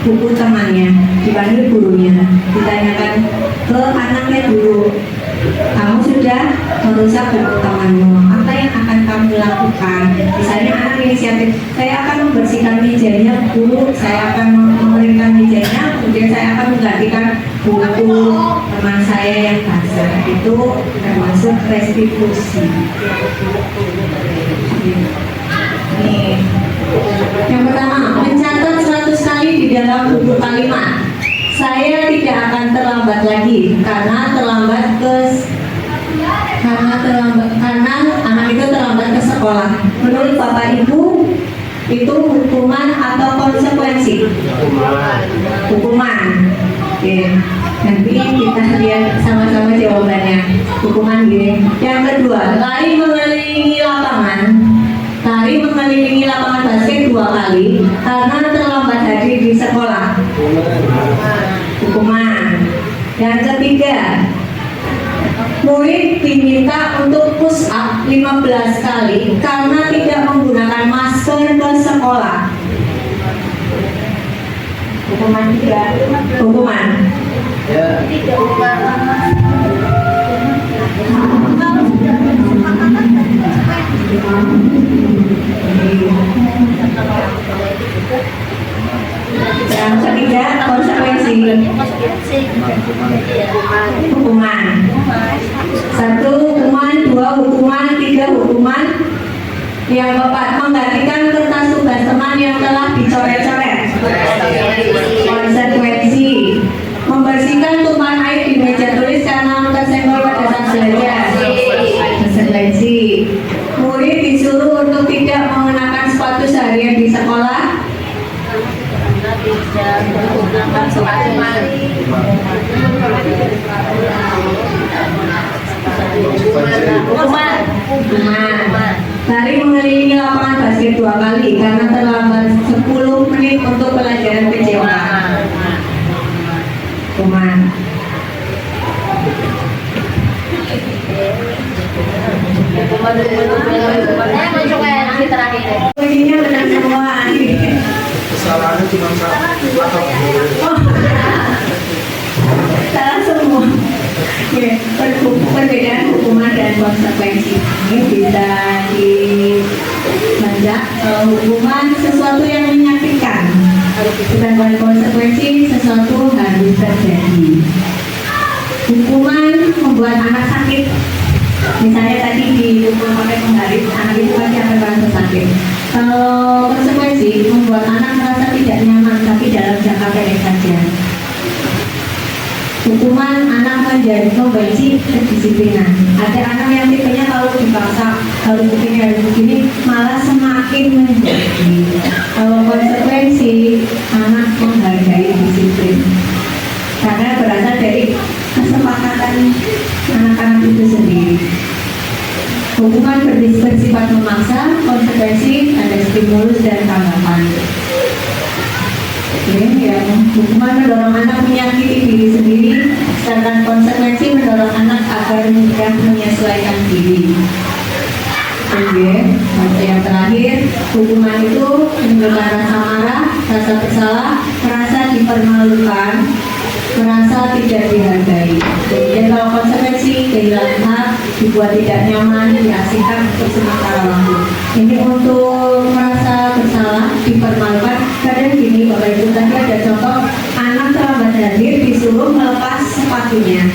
buku temannya, dipanggil gurunya, ditanyakan ke anaknya dulu, kamu sudah merusak buku temanmu, apa yang akan kamu lakukan? Misalnya anak inisiatif, saya akan membersihkan mejanya Bu, saya akan mengeringkan mejanya, kemudian saya akan menggantikan buku teman saya yang basah. Itu termasuk restitusi. Nih, yang pertama, mencatat 100 kali di dalam buku kalimat. Saya tidak akan terlambat lagi karena anak itu terlambat ke sekolah. Menurut Bapak Ibu, itu hukuman atau konsekuensi? Hukuman. Oke. Nanti kita lihat sama-sama jawabannya. Hukuman gini. Yang kedua, lari mengelilingi lapangan. Lari mengelilingi lapangan basket 2 kali karena terlambat hadir di sekolah. Hukuman. Yang ketiga, murid diminta untuk push up 15 kali karena tidak menggunakan masker ke sekolah. Hukuman 3. Hukuman. Yang ketiga, konsekuensi. Hukuman. 1 hukuman, 2 hukuman, 3 hukuman. Yang keempat, menggantikan kertas tugas teman yang telah dicoret-coret. Konsekuensi. Membersihkan tumpahan air di meja tulis karena tersenggol pada saat belajar. Konsekuensi. Murid disuruh untuk tidak mengenakan sepatu seharian di sekolah. Hukuman. Lari mengelilingi lapangan basket 2 kali karena terlambat 10 menit untuk pelajaran kejiwaan. Hukuman. Begini benar semua. Kesalahannya cuma satu. Salah semua. Ya, perbedaan hukuman dan konsekuensi ini bisa dibaca. Hukuman sesuatu yang menyakitkan, sedangkan konsekuensi sesuatu harus terjadi. Hukuman membuat anak sakit. Misalnya tadi dihukum pakai penggaris, anak itu pasti akan merasa sakit. Kalau konsekuensi membuat anak merasa tidak nyaman, tapi dalam jangka pendek saja. Hukuman anak membenci kedisiplinan. Ada anak yang tipenya kalau dipaksa harus begini malah semakin menjadi. Kalau konsekuensi anak menghargai disiplin karena berasal dari kesepakatan anak-anak itu sendiri. Hukuman bersifat memaksa, konsekuensi ada stimulus dan tanggapan. Hukuman mendorong anak menyakiti diri sendiri, sedangkan konsekuensi mendorong anak agar mudah menyesuaikan diri. Yang terakhir, hukuman itu menimbulkan rasa marah, rasa bersalah, merasa dipermalukan, merasa tidak dihargai. Kemudian kalau konsekuensi kehilangan hak, dibuat tidak nyaman, diasingkan untuk sementara waktu. Ini untuk merasa bersalah, dipermalukan. Kadang gini Bapak Ibu, tadi ada contoh anak terlambat hadir disuruh melepas sepatunya.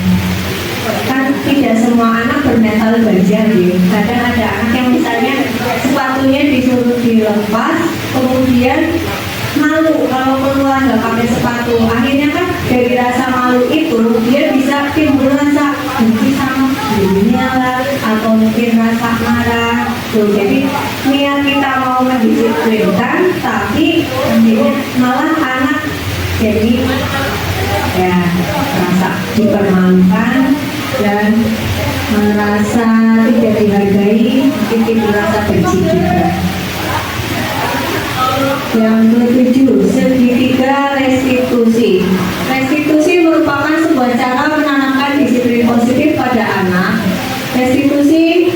Kan tidak semua anak bermental baja gitu. Kadang ada anak yang misalnya sepatunya disuruh dilepas, kemudian malu kalau keluar nggak pakai sepatu. Akhirnya kan dari rasa malu itu dia bisa timbul rasa benci sama dirinya lah, atau mungkin rasa marah. Jadi niat kita mau mendisiplinkan, tapi akhirnya malah anak jadi ya merasa dipermalukan dan merasa tidak dihargai, mungkin merasa benci juga. Yang ketujuh, segitiga restitusi. Restitusi merupakan sebuah cara menanamkan disiplin positif pada anak. Restitusi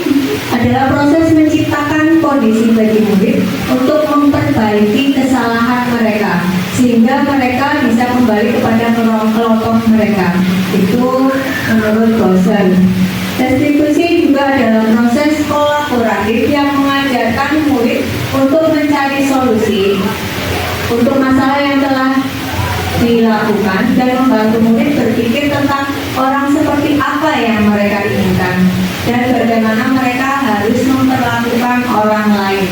adalah proses menciptakan kondisi bagi murid untuk memperbaiki kesalahan mereka, sehingga sehingga mereka bisa kembali kepada kelompok mereka. Itu menurut dosen. Restitusi juga adalah proses kolaboratif yang mengajarkan murid untuk mencari solusi untuk masalah yang telah dilakukan dan membantu murid berpikir tentang orang seperti apa yang mereka inginkan dan bagaimana mereka harus memperlakukan orang lain.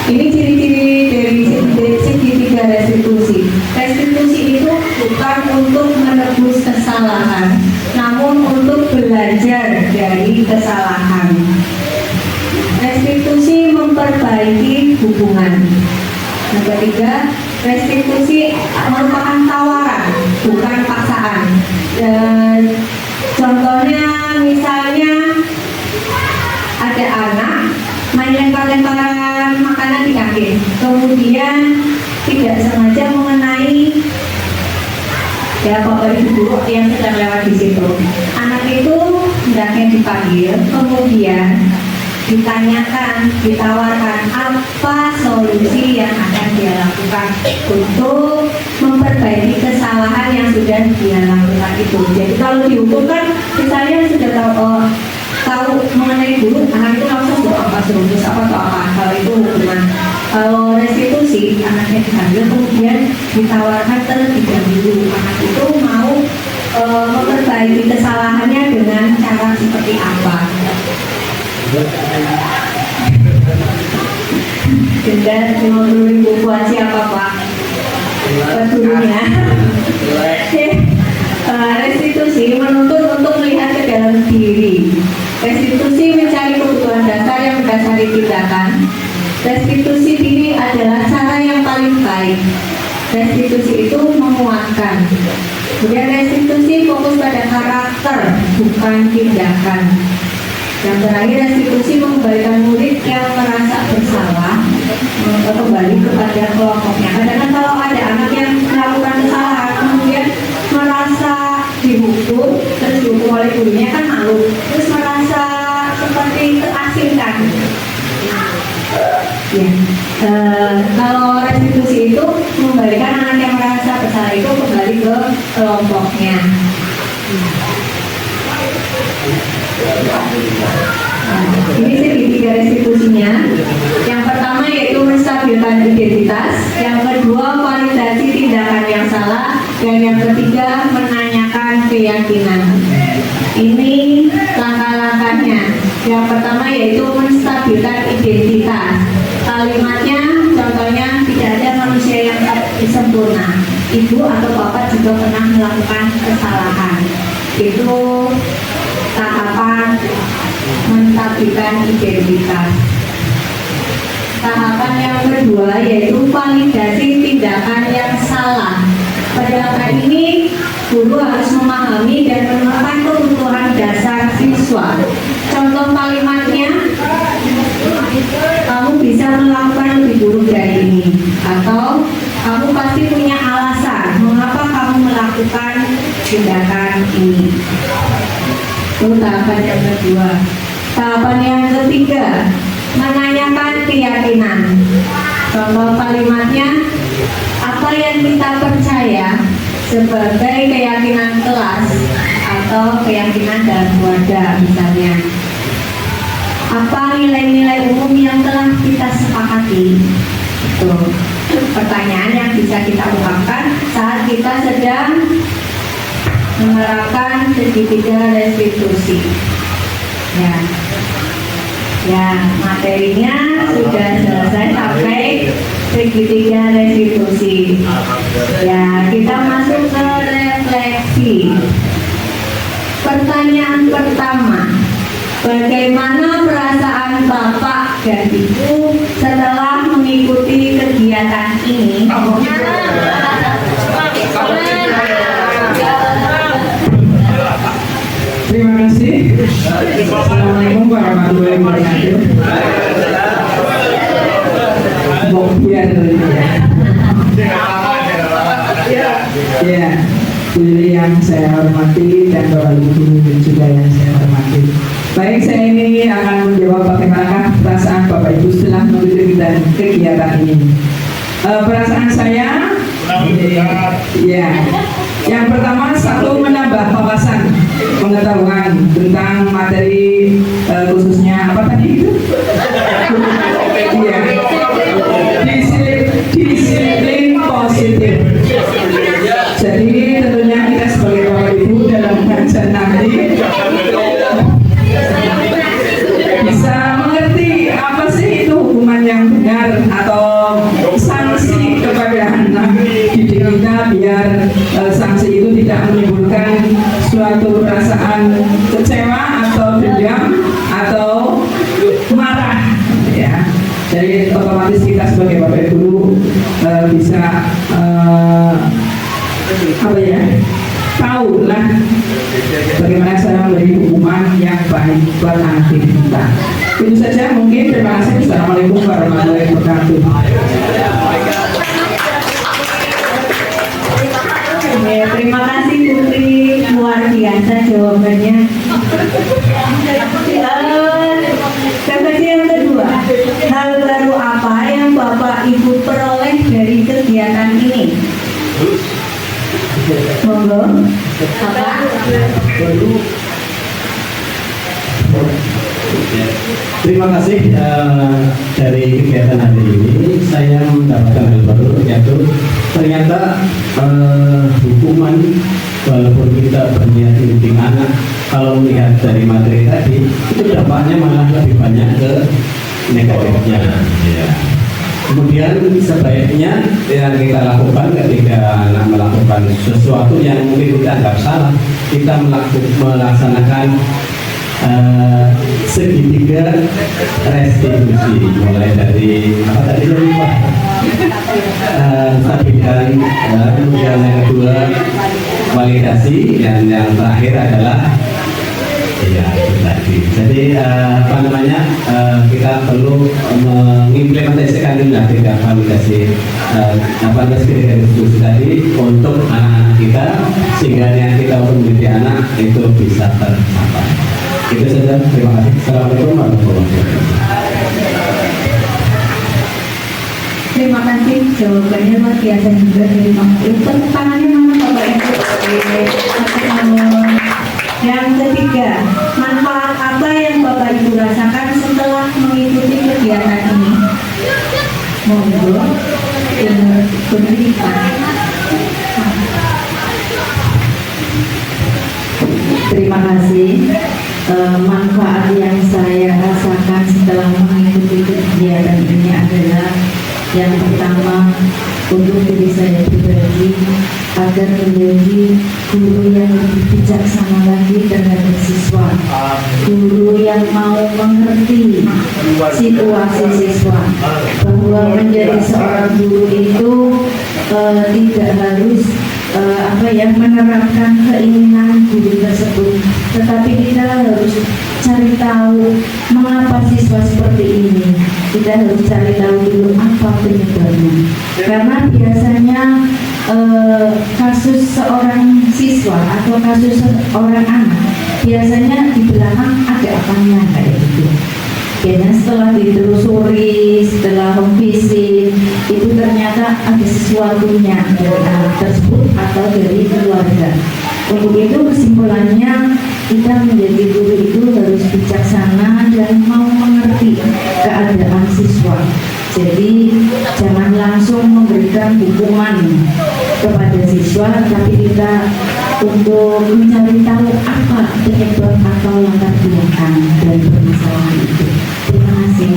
Ini ciri-ciri dari segitiga restitusi. Restitusi itu bukan untuk menebus kesalahan, namun untuk belajar dari kesalahan. Restitusi memperbaiki hubungan. Yang ketiga, restitusi merupakan tawaran, bukan paksaan. Contohnya, misalnya ada anak main lempar-lemparan makanan di kaki, kemudian tidak sengaja mengenai bapak ibu guru yang sedang lewat di situ. Anak itu hendaknya dipanggil, kemudian ditanyakan, ditawarkan apa solusi yang akan dia lakukan untuk memperbaiki kesalahan yang sudah dia lakukan itu. Jadi kalau dihukum kan misalnya sudah tahu mengenai guru, anak itu langsung apa terus apa atau apa. Kalau itu hukuman. Kalau restitusi, anaknya diambil kemudian ditawarkan terlebih dahulu. Anak itu mau memperbaiki kesalahannya dengan cara seperti apa. Denda 50.000 buat siapa Pak? Buat gurunya. Restitusi menuntut untuk melihat ke dalam diri. Restitusi mencari kebutuhan dasar yang mendasari tindakan. Restitusi diri adalah cara yang paling baik. Restitusi itu menguatkan. Kemudian restitusi fokus pada karakter, bukan tindakan. Yang terakhir, restitusi mengembalikan murid yang merasa bersalah kembali kepada kelompoknya. Kadang-kadang kalau ada anak yang melakukan kesalahan kemudian merasa dihukum, terus dihukum oleh gurunya kan malu, terus merasa seperti terasingkan. Ya. Kalau restitusi itu mengembalikan anak yang merasa bersalah itu kembali ke kelompoknya. Ini segitiga restitusinya. Yang pertama yaitu menstabilkan identitas, yang kedua validasi tindakan yang salah, dan yang ketiga menanyakan keyakinan. Ini langkah-langkahnya. Yang pertama yaitu menstabilkan identitas. Kalimatnya contohnya tidak ada manusia yang sempurna. Ibu atau bapak juga pernah melakukan kesalahan. Itu tahapan menstabilkan identitas. Tahapan yang kedua yaitu validasi tindakan yang salah. Pada hal ini guru harus memahami dan menemukan kebutuhan dasar siswa. Contoh kalimatnya, kamu bisa melakukan lebih buruk dari ini, atau kamu pasti punya alasan mengapa kamu melakukan tindakan ini. Itu tahapan yang kedua. Tahapan yang ketiga, menanyakan keyakinan. Contoh kalimatnya, apa yang kita percaya sebagai keyakinan kelas atau keyakinan dalam keluarga misalnya. Apa nilai-nilai umum yang telah kita sepakati? Itu pertanyaan yang bisa kita ungkapkan saat kita sedang menerapkan segitiga restitusi. Ya, materinya sudah selesai sampai segitiga restitusi. Ya, kita masuk ke refleksi. Pertanyaan pertama, bagaimana perasaan Bapak dan Ibu setelah mengikuti kegiatan ini? Terima kasih. Assalamualaikum warahmatullahi wabarakatuh. Biar ya, pilih yang saya hormati dan Bapak Ibu guru juga yang saya hormati. Baik, saya ini akan menjawab bagaimanakah perasaan Bapak Ibu setelah mengikuti kegiatan ini. perasaan saya, ya, yang pertama satu menambah wawasan pengetahuan tentang materi khususnya apa tadi itu? Iya, disiplin positif. Jadi tentunya kita sebagai bapak ibu dalam kajian nanti bisa mengerti apa sih itu hukuman yang benar atau sanksi kepada anak didik kita biar sanksi itu tidak menimbulkan suatu perasaan kecewa atau dendam atau marah, ya. Jadi otomatis kita sebagai bapak ibu bisa apa ya, tahu lah bagaimana cara memberi hukuman yang baik buat anak kita. Itu saja mungkin. Terima kasih. Assalamualaikum warahmatullahi wabarakatuh. Terima kasih Putri, luar biasa jawabannya. Question yang kedua, hal baru apa yang Bapak Ibu peroleh dari kegiatan ini? Monggo. Apa? Terima kasih dari kegiatan hari ini saya mendapatkan hal baru, yaitu ternyata hukuman walaupun kita berniat mendidik anak, kalau melihat dari materi tadi itu dampaknya malah lebih banyak ke negatifnya, ya. Kemudian sebaiknya yang kita lakukan ketika melakukan sesuatu yang mungkin kita anggap salah, kita melaksanakan segitiga restitusi, mulai dari apa tadi lupa, tabihan, kemudian yang kedua validasi, dan yang terakhir adalah ya itu tadi. Jadi apa namanya, kita perlu mengimplementasikan lah tiga validasi segitiga restitusi tadi untuk anak-anak kita, sehingga yang kita untuk mendidik anak itu bisa tercapai. Itu saja, terima kasih. Assalamualaikum warahmatullahi wabarakatuh. Terima kasih, jawabannya luar biasa juga dari Bapak Ibu. Tepuk tangannya mana Bapak Ibu? Yang ketiga, manfaat apa yang Bapak Ibu rasakan setelah mengikuti kegiatan ini? Monggo, pendidikan. Terima kasih. Manfaat yang saya rasakan setelah mengikuti kegiatan ini adalah yang pertama, untuk diri saya pribadi agar menjadi guru yang lebih bijaksana lagi terhadap siswa, guru yang mau mengerti situasi siswa, bahwa menjadi seorang guru itu tidak harus menerapkan keinginan guru tersebut, tetapi kita harus cari tahu mengapa siswa seperti ini. Kita harus cari tahu dulu apa penyebabnya, karena biasanya kasus seorang siswa atau kasus seorang anak biasanya di belakang ada apanya kayak gitu. Biasanya setelah ditelusuri, setelah home visit, itu ternyata ada sesuatunya dari anak tersebut atau dari keluarga. Untuk itu kesimpulannya, kita menjadi guru itu harus bijaksana dan mau mengerti keadaan siswa. Jadi jangan langsung memberikan hukuman kepada siswa, tapi kita untuk mencari tahu apa penyebab atau latar belakang dari permasalahan itu. Terima kasih.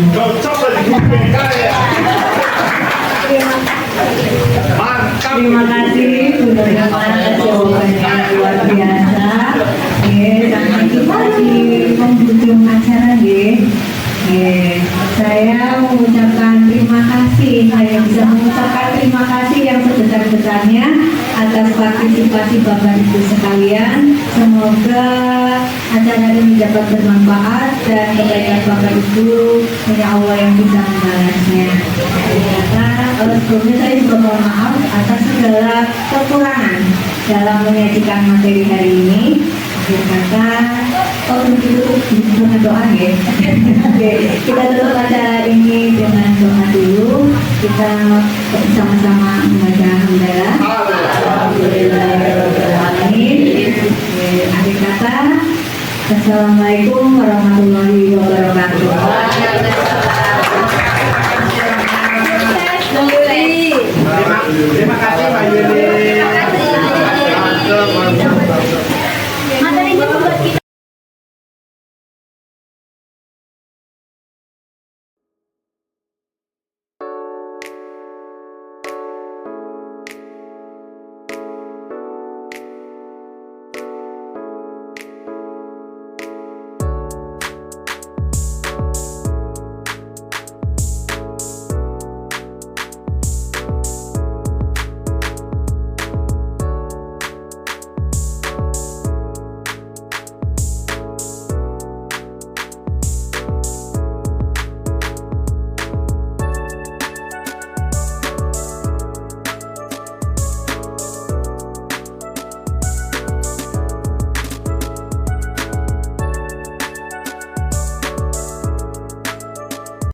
Terima kasih, jawabannya luar biasa. Sampai kita di penghujung acara, saya mengucapkan terima kasih. Saya bisa mengucapkan terima kasih yang sebesar-besarnya atas partisipasi Bapak Ibu sekalian. Semoga acara ini dapat bermanfaat dan kebaikan Bapak Ibu punya Allah yang bisa membalasnya. Sebelumnya saya juga mohon maaf atas segala kekurangan dalam menyajikan materi hari ini. Akhir kata, dengan doa ya. Oke, kita tutup acara ini dengan doa dulu. Kita sama-sama membaca hamdalah. Alhamdulillahirobbilalamin. Akhir kata, Assalamualaikum warahmatullahi wabarakatuh.